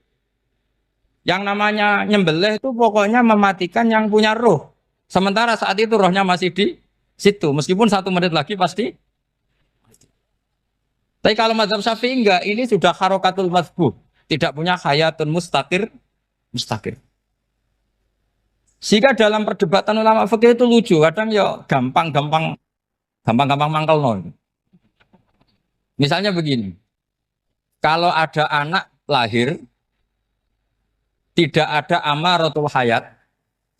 [SPEAKER 2] Yang namanya nyembelih itu pokoknya mematikan yang punya roh. Sementara saat itu rohnya masih di situ. Meskipun 1 menit lagi pasti. Tapi kalau mazhab Syafi'i enggak, ini sudah harokatul masbuh. Tidak punya hayatun mustaqir. Sehingga dalam perdebatan ulama fikih itu lucu. Kadang ya gampang-gampang mangkel no. Misalnya begini. Kalau ada anak lahir tidak ada amaratul hayat,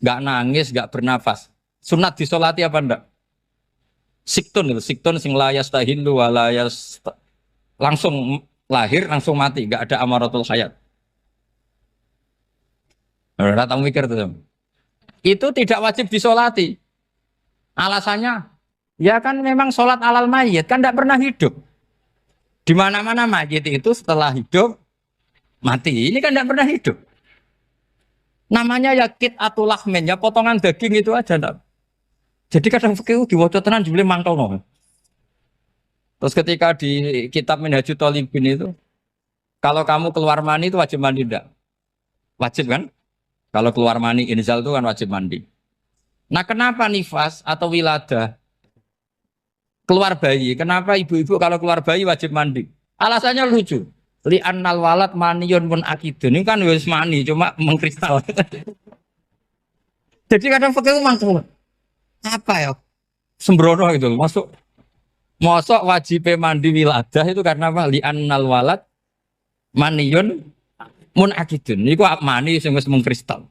[SPEAKER 2] nggak nangis, nggak bernafas, sunat disolati apa enggak? Siktun sing layas tahilu walayas langsung lahir langsung mati, nggak ada amaratul hayat. Rata mikir tuh. Itu tidak wajib disolati. Alasannya, ya kan memang sholat alal mayit kan tidak pernah hidup. Di mana-mana mayit itu setelah hidup mati. Ini kan tidak pernah hidup. Namanya ya kit atau lahmin, ya potongan daging itu aja. Enggak. Jadi kadang fikih diwaca tenan jebule mangkel no. Terus ketika di kitab Minhajul Thalibin itu, kalau kamu keluar mani itu wajib mandi enggak? Wajib kan? Kalau keluar mani inzal itu kan wajib mandi. Nah kenapa nifas atau wiladah keluar bayi? Kenapa ibu-ibu kalau keluar bayi wajib mandi? Alasannya lucu. Li annal walad maniyun pun akidun. Ini kan wis mani cuma mengkristal. Jadi kadang pakai mangkel. Apa ya? Sembrono itu masuk. Mosok wajib mandi wiladah itu karena apa? Li annal walad maniyun mun akidun. Niku mani sing wis mengkristal.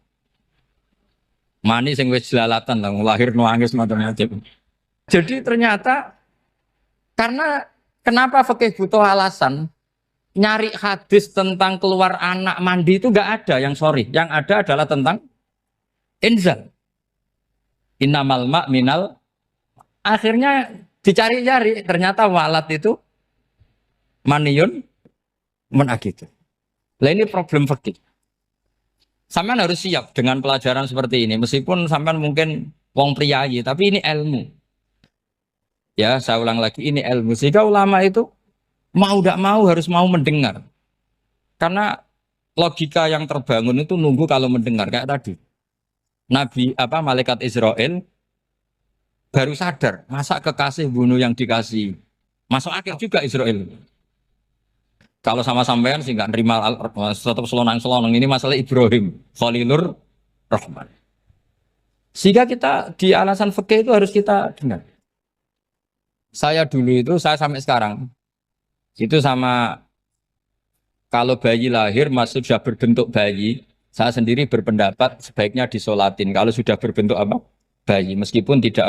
[SPEAKER 2] Mani sing wis jelalatan lah lahir nuangis macam-macam. Jadi ternyata karena kenapa fikih butuh alasan nyari hadis tentang keluar anak mandi itu enggak ada yang sorry. Yang ada adalah tentang inzal. Innamal ma' minal. Akhirnya dicari-cari ternyata walad itu maniyun menakit. Lah ini problem fikih. Sampean harus siap dengan pelajaran seperti ini meskipun sampean mungkin wong priayi tapi ini ilmu. Ya, saya ulang lagi ini ilmu. Sehingga ulama itu mau tidak mau harus mau mendengar. Karena logika yang terbangun itu nunggu kalau mendengar kayak tadi. Nabi malaikat Israel baru sadar, masa kekasih bunuh yang dikasih. Masuk akal juga Israel. Kalau sama sampean sih nggak nerima tetap selonang-selonang ini masalah Ibrahim, Khalilur Rahman. Sehingga kita di alasan fikih itu harus kita dengar. Saya dulu itu, saya sampai sekarang itu sama kalau bayi lahir masih sudah berbentuk bayi, saya sendiri berpendapat sebaiknya disolatin. Kalau sudah berbentuk bayi, meskipun tidak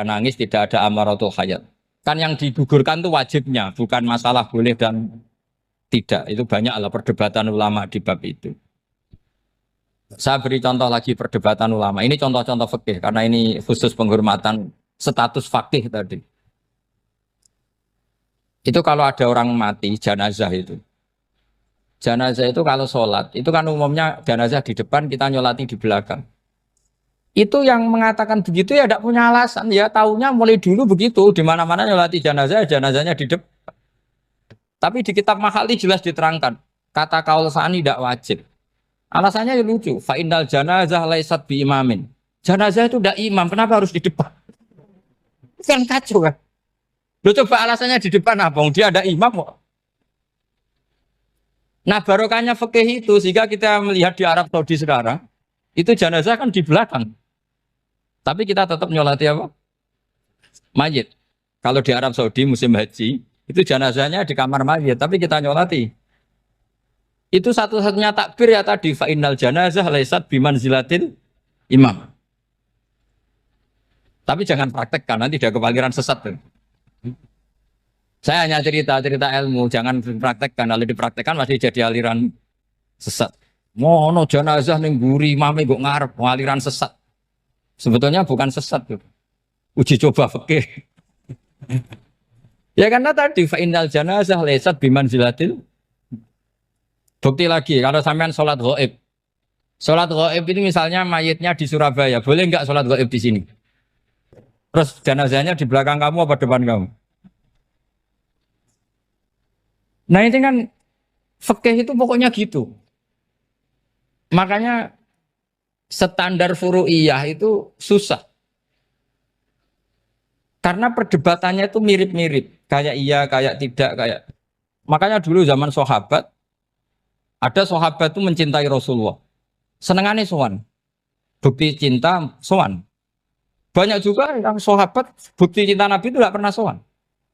[SPEAKER 2] nangis, tidak ada amaratul hayat. Kan yang digugurkan itu wajibnya, bukan masalah boleh dan tidak. Itu banyaklah perdebatan ulama di bab itu. Saya beri contoh lagi perdebatan ulama. Ini contoh-contoh fikih karena ini khusus penghormatan status fakih tadi. Itu kalau ada orang mati, jenazah itu. Jenazah itu kalau sholat, itu kan umumnya jenazah di depan, kita nyolati di belakang. Itu yang mengatakan begitu ya tidak punya alasan. Ya taunya mulai dulu begitu, di mana-mana nyolati jenazah, jenazahnya di depan. Tapi di kitab Makhali jelas diterangkan, kata kaul sani tidak wajib. Alasannya lucu, fa innal janazah laisat bi imamin. Jenazah itu tidak imam, kenapa harus di depan? Kan kacau kan? Lu coba alasannya di depan apa? Dia ada imam kok. Nah barokahnya fikih itu sehingga kita melihat di Arab Saudi sekarang itu jenazah kan di belakang. Tapi kita tetap nyolati apa? Mayit. Kalau di Arab Saudi musim haji itu jenazahnya di kamar mayit, tapi kita nyolati. Itu satu-satunya takbir ya tadi fa innal janazah laisat bimanzilatil imam. Tapi jangan praktekkan, nanti dia kepaliran sesat. Saya hanya cerita ilmu, jangan praktekkan. Kalau dipraktekkan masih jadi aliran sesat. Mono jenazah ning mburi imame kok ngarep aliran sesat. Sebetulnya bukan sesat tuh. Uji coba fikih. Ya karena tadi fa innal janazah laisat bimanzilatil. Bukti lagi kalau sampean sholat ghaib. Sholat ghaib ini misalnya mayitnya di Surabaya, boleh enggak sholat ghaib di sini? Terus jenazahnya di belakang kamu apa depan kamu? Nah ini kan fikih itu pokoknya gitu. Makanya standar furu'iyah itu susah. Karena perdebatannya itu mirip-mirip. Kayak iya, kayak tidak, kayak. Makanya dulu zaman sahabat, ada sahabat itu mencintai Rasulullah. Senengannya sowan. Bukti cinta sowan. Banyak juga yang sahabat bukti cinta Nabi itu tidak pernah sowan.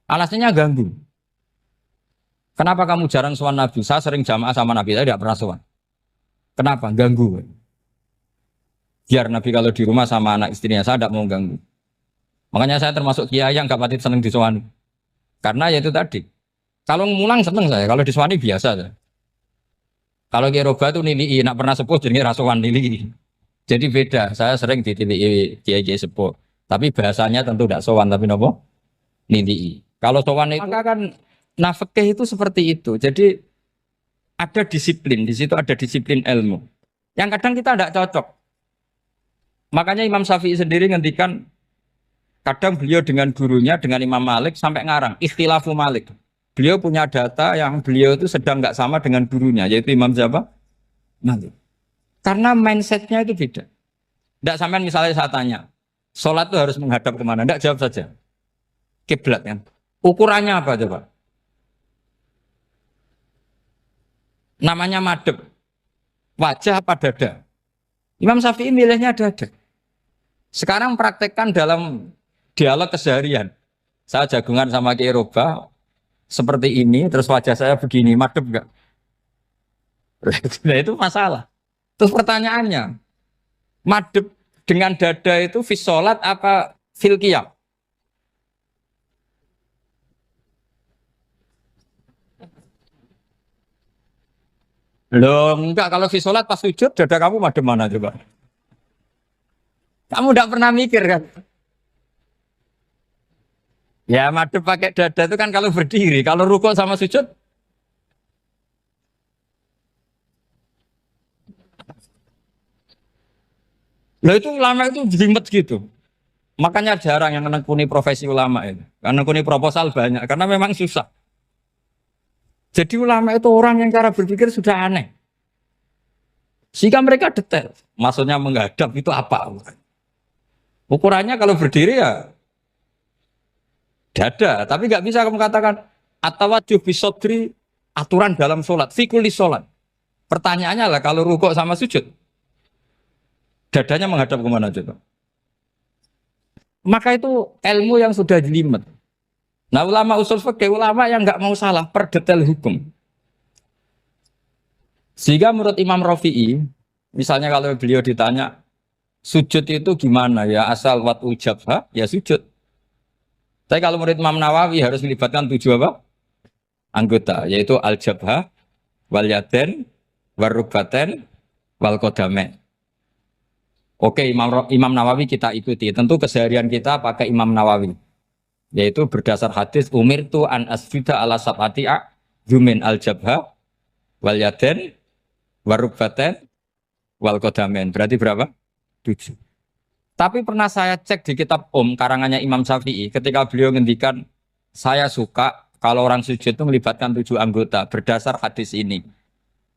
[SPEAKER 2] Alasannya ganggu. Kenapa kamu jarang sowan Nabi? Saya sering jamaah sama Nabi, saya tidak pernah sowan. Kenapa? Ganggu. Biar Nabi kalau di rumah sama anak istrinya, saya tidak mau ganggu. Makanya saya termasuk kiai yang gak pati seneng disowani. Karena ya itu tadi. Kalau ngulang seneng saya, kalau disowani biasa saya. Kalau kiai roba itu nilai, nak pernah sepuh jadi rasuan nilai. Jadi beda, saya sering ditilii kiai sepuh. Tapi bahasanya tentu tidak sowan, tapi nopo nilai. Kalau sowan itu maka kan fikih itu seperti itu. Jadi ada disiplin, di situ ada disiplin ilmu. Yang kadang kita tidak cocok. Makanya Imam Syafi'i sendiri ngendikan Kadang beliau dengan gurunya, dengan Imam Malik sampai ngarang ikhtilafu Malik. Beliau punya data yang beliau itu sedang nggak sama dengan gurunya, yaitu Imam siapa? Malik. Karena mindsetnya itu beda. Tidak sampai misalnya saya tanya, sholat itu harus menghadap kemana? Tidak, jawab saja. Kiblat kan. Ukurannya apa coba? Namanya madep. Wajah apa dada? Imam Syafi'i milihnya dada. Sekarang praktekkan dalam dialog keseharian. Saya jagungan sama Kiai Roba seperti ini, terus wajah saya begini, madep enggak? Nah itu masalah. Terus pertanyaannya, madep dengan dada itu fis sholat apa fil qiyam? Loh enggak, kalau fis sholat pas sujud dada kamu madep mana coba? Kamu enggak pernah mikir kan? Ya madep pakai dada itu kan kalau berdiri, kalau rukuk sama sujud. Loh itu ulama itu jelimet gitu. Makanya jarang yang menekuni profesi ulama itu. Karena menekuni proposal banyak, karena memang susah. Jadi ulama itu orang yang cara berpikir sudah aneh. Sehingga mereka detail. Maksudnya menghadap itu apa? Ukurannya kalau berdiri ya dada. Tapi nggak bisa kamu katakan atawajjuh bisodri aturan dalam sholat. Fikuli sholat. Pertanyaannya lah kalau rukuk sama sujud. Dadanya menghadap kemana coba? Maka itu ilmu yang sudah jelimet. Nah ulama usul fikih, ulama yang nggak mau salah per detail hukum. Sehingga menurut Imam Rafi'i, misalnya kalau beliau ditanya, sujud itu gimana ya, asal wat ujabha, ya sujud. Tapi kalau menurut Imam Nawawi harus melibatkan 7 apa? Anggota, yaitu al-jabha, wal yaden, warubaten, wal kodamen. Oke, Imam Nawawi kita ikuti. Tentu keseharian kita pakai Imam Nawawi. Yaitu berdasar hadis umir tu an asjuda ala sab'ati jumin al-jabha, wal yaden, warubaten, wal kodamen. Berarti berapa? 7. Tapi pernah saya cek di kitab karangannya Imam Syafi'i ketika beliau ngendikan saya suka kalau orang sujud itu melibatkan 7 anggota berdasar hadis ini.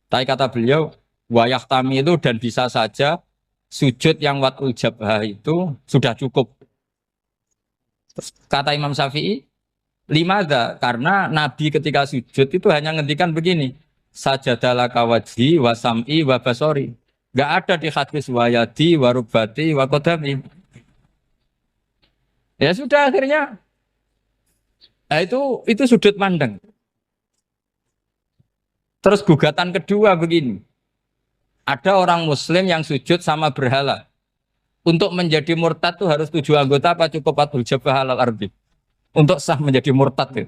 [SPEAKER 2] Tapi kata beliau wayahtami itu dan bisa saja sujud yang watul jabhah itu sudah cukup. Terus kata Imam Syafi'i, limada karena Nabi ketika sujud itu hanya ngendikan begini, sajadalah kawajhi wasam'i wabasori. Gak ada di hadis wayadi, warubati, wakodami. Ya sudah akhirnya. Nah, itu sudut pandang. Terus gugatan kedua begini. Ada orang Muslim yang sujud sama berhala. Untuk menjadi murtad itu harus 7 anggota apa cukup fathul jabhah alal ardi? Untuk sah menjadi murtad itu.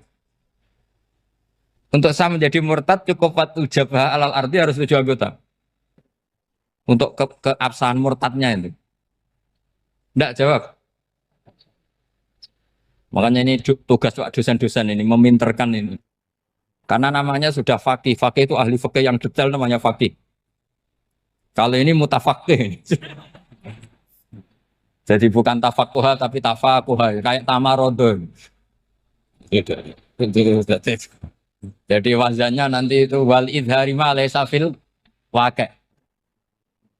[SPEAKER 2] Untuk sah menjadi murtad cukup fathul jabhah alal ardi harus 7 anggota. Untuk keabsahan murtadnya itu. Tidak jawab. Makanya ini tugas dosen-dosen ini meminterkan ini. Karena namanya sudah faqih. Faqih itu ahli faqih yang detail namanya faqih. Kalau ini mutafaqih. Jadi bukan tafakuha tapi tafakuha. Kayak tamarodon. Jadi wazannya nanti itu wal idhari ma laysa fil waqi'.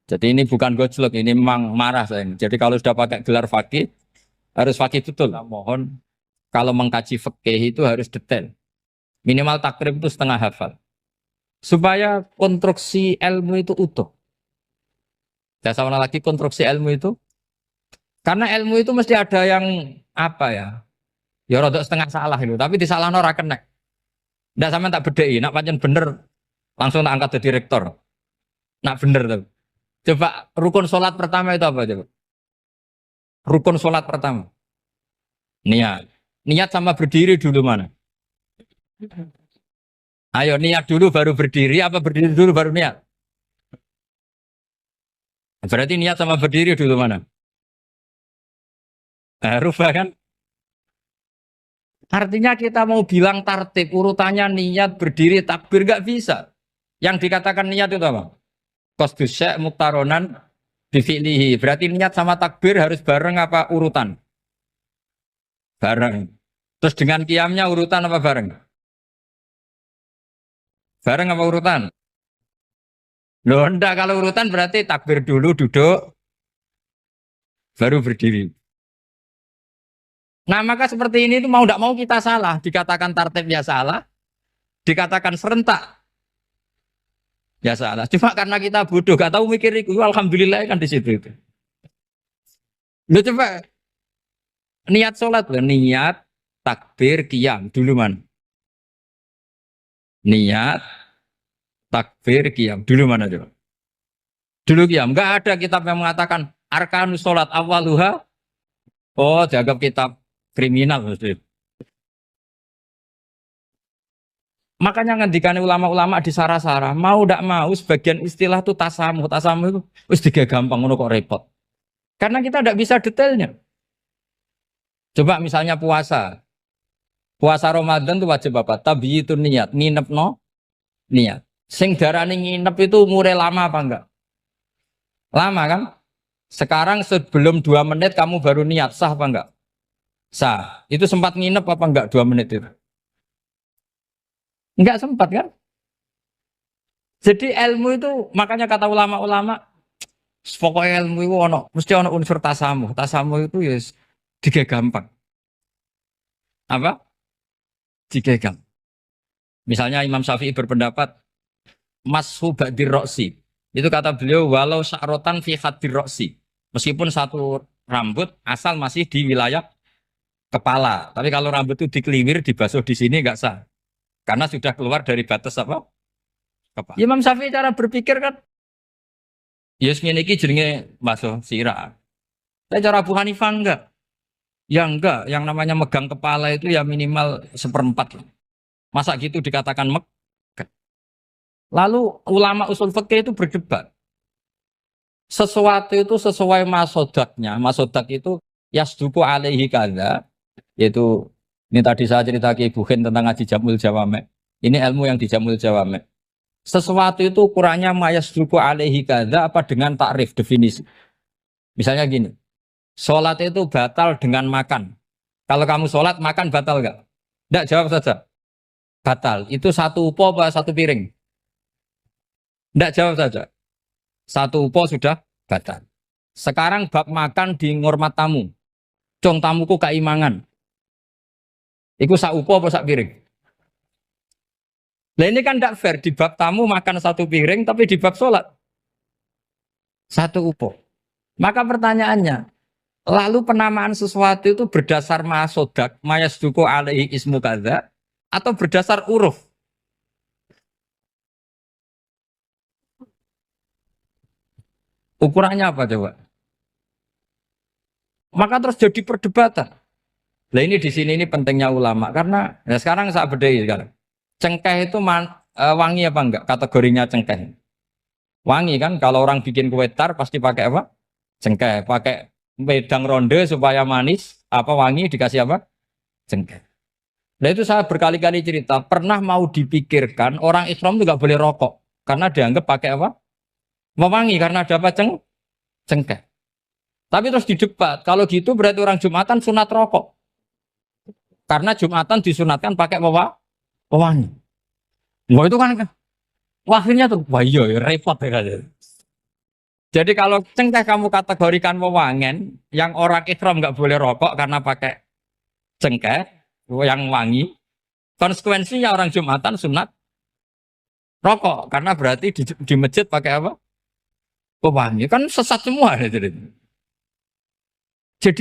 [SPEAKER 2] Jadi ini bukan gojlok, ini memang marah saya. Jadi kalau sudah pakai gelar fakih, harus fakih betul. Nah, mohon kalau mengkaji fikih itu harus detail. Minimal takrib itu setengah hafal. Supaya konstruksi ilmu itu utuh. Saya sama lagi konstruksi ilmu itu. Karena ilmu itu mesti ada yang apa ya? Ya rodok setengah salah itu, tapi disalahno ora kena. Ndak sampean tak bedheki, nak pancen bener langsung tak angkat jadi rektor. Nak bener tuh. Coba rukun sholat pertama itu apa coba? Rukun sholat pertama. Niat. Niat sama berdiri dulu mana? Ayo niat dulu baru berdiri apa berdiri dulu baru niat? Berarti niat sama berdiri dulu mana? Rubah kan? Artinya kita mau bilang tartib urutannya niat berdiri takbir gak bisa. Yang dikatakan niat itu apa? Qasdus syai' muktaronan bifi'lihi. Berarti niat sama takbir harus bareng apa urutan? Bareng. Terus dengan qiyamnya urutan apa bareng? Bareng apa urutan? Loh, enggak, kalau urutan berarti takbir dulu duduk baru berdiri. Nah, maka seperti ini tuh mau tidak mau kita salah, dikatakan tartibnya salah, dikatakan serentak ya salah. Cuma karena kita bodoh, gak tahu mikir itu, alhamdulillah kan di situ itu. Lu coba niat sholat loh, niat takbir qiyam dulu man. Niat takbir qiyam dulu mana coba? Dulu qiyam. Enggak ada kitab yang mengatakan arkanus sholat awaluha. Oh, dianggap kitab kriminal maksudnya. Makanya ngendikane ulama-ulama di sarah-sarah, mau tidak mau sebagian istilah itu tasamu, tasamu itu wis tiga gampang ngono kok repot. Karena kita tidak bisa detailnya. Coba misalnya puasa. Puasa Ramadan itu wajib apa? Tabi itu niat, nginep no niat. Sing darani nginep itu umure lama apa enggak? Lama kan? Sekarang sebelum 2 menit kamu baru niat, sah apa enggak? Sah. Itu sempat nginep apa enggak 2 menit itu? Enggak sempat kan? Jadi ilmu itu makanya kata ulama-ulama, pokoknya ilmu itu mesti ono unsur tasamu. Tasamu itu ya tiga gampang. Apa? Tiga gampang. Misalnya Imam Syafi'i berpendapat mashu ba'dir roksi. Itu kata beliau walau sya'rotan fi hadir roksi. Meskipun satu rambut asal masih di wilayah kepala. Tapi kalau rambut itu dikeliwir, dibasuh di sini enggak sah. Karena sudah keluar dari batas apa? Kepala. Imam Syafi'i cara berpikir kan ya ngene iki jenenge basuh sirah. Tapi cara Abu Hanifah enggak. Ya enggak, yang namanya megang kepala itu ya minimal seperempat. Masa gitu dikatakan megang. Lalu ulama usul fikih itu berdebat. Sesuatu itu sesuai masodaknya. Masodak itu yasduku alaihi kada. Yaitu ini tadi saya cerita ke Ibu Khen tentang ngaji Jamul Jawame. Ini ilmu yang di Jamul Jawame. Sesuatu itu ukurannya mayasduku alaihi kada apa dengan takrif definisi. Misalnya gini. Sholat itu batal dengan makan. Kalau kamu sholat makan batal enggak? Enggak, jawab saja. Batal. Itu satu upo apa satu piring? Enggak, jawab saja. Satu upo sudah batal. Sekarang bab makan di ngormat tamu. Cong tamuku keimangan. Iku sak upo apa sak piring? Nah ini kan tidak fair. Di bab tamu makan satu piring, tapi di bab sholat satu upo. Maka pertanyaannya, lalu penamaan sesuatu itu berdasar masodak, mayasduku alaihi ismu kadza, atau berdasar uruf? Ukurannya apa coba? Maka terus jadi perdebatan. Nah ini di sini ini pentingnya ulama karena ya sekarang saya bedai sekarang. Cengkeh itu wangi apa enggak? Kategorinya cengkeh. Wangi kan kalau orang bikin kue tar pasti pakai apa? Cengkeh. Pakai wedang ronde supaya manis, apa wangi dikasih apa? Cengkeh. Nah itu saya berkali-kali cerita, pernah mau dipikirkan orang Islam itu nggak boleh rokok karena dianggap pakai apa? Mewangi karena ada apa cengkeh. Tapi terus didebat, kalau gitu berarti orang Jumatan sunat rokok karena Jumatan disunatkan pakai pewangi. Wah itu kan akhirnya tuh, wah iya repot ya. Jadi kalau cengkeh kamu kategorikan wewangen, yang orang Islam nggak boleh rokok karena pakai cengkeh yang wangi, konsekuensinya orang Jumatan sunat rokok karena berarti di masjid pakai apa? Pewangi. Kan sesat semua ya, jadi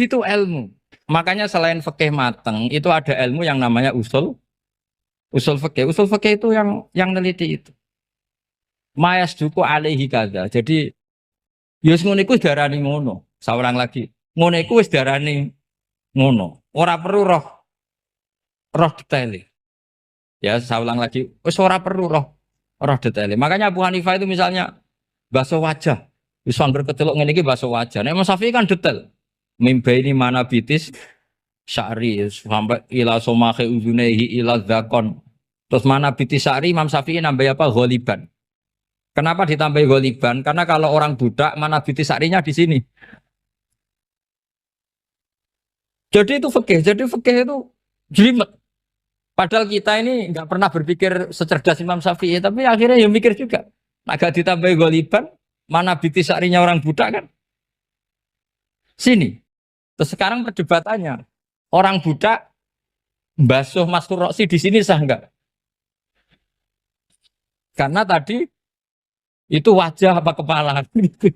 [SPEAKER 2] itu ilmu. Makanya selain fikih mateng itu ada ilmu yang namanya usul fikih. Usul fikih itu yang neliti itu. Mayasduku alaihi kada. Jadi yus ngono iku darani ngono. Saurang lagi. Ngono iku wis darani ngono. Ora perlu roh detail. Ya, saya ulang lagi. Wis ora perlu roh detail. Makanya Abu Hanifah itu misalnya basuh wajah. Wis angger kecelok ngene iki basuh wajah. Nek Imam Syafi'i kan detail. Mimba ini mana bitis syari sampai ila somahe uzunehi ila zakon. Terus mana bitis syari Imam Syafi'i nambah apa? Ghaliban. Kenapa ditambah ghaliban? Karena kalau orang budak mana bitis syarinya di sini. Jadi itu fikih. Jadi fikih itu jelimet. Padahal kita ini nggak pernah berpikir secerdas Imam Syafi'i, tapi akhirnya ya mikir juga. Agak ditambahi goliban, mana biti sarinya orang Buddha kan? Sini. Terus sekarang perdebatannya, orang Buddha basuh Maskur Roksi di sini sah nggak? Karena tadi itu wajah apa kepala gitu.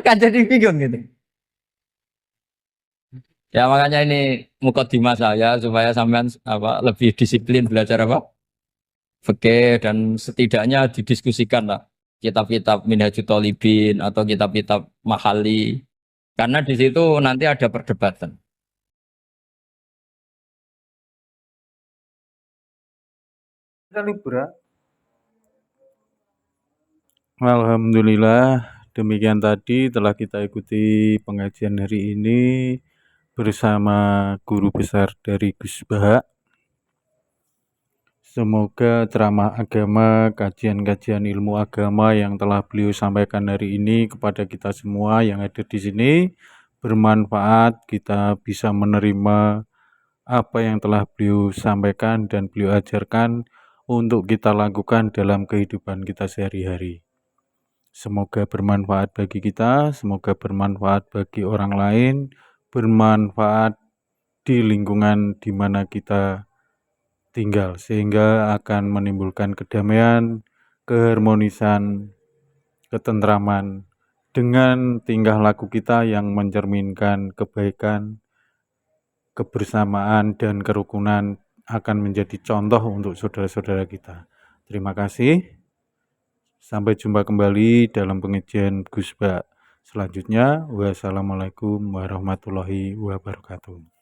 [SPEAKER 2] Kan jadi bingung gitu. Ya makanya ini mukadimah saya supaya sampean apa lebih disiplin belajar apa? Fikih dan setidaknya didiskusikan lah kitab-kitab Minhajul Thalibin atau kitab-kitab Mahali. Karena di situ nanti ada perdebatan.
[SPEAKER 3] Libra. Alhamdulillah, demikian tadi telah kita ikuti pengajian hari ini bersama guru besar dari Gus Bah. Semoga ceramah agama, kajian-kajian ilmu agama yang telah beliau sampaikan hari ini kepada kita semua yang ada di sini bermanfaat, kita bisa menerima apa yang telah beliau sampaikan dan beliau ajarkan untuk kita lakukan dalam kehidupan kita sehari-hari. Semoga bermanfaat bagi kita, semoga bermanfaat bagi orang lain, bermanfaat di lingkungan di mana kita tinggal, sehingga akan menimbulkan kedamaian, keharmonisan, ketentraman dengan tingkah laku kita yang mencerminkan kebaikan, kebersamaan, dan kerukunan akan menjadi contoh untuk saudara-saudara kita. Terima kasih. Sampai jumpa kembali dalam pengajian Gus Bah selanjutnya. Wassalamualaikum warahmatullahi wabarakatuh.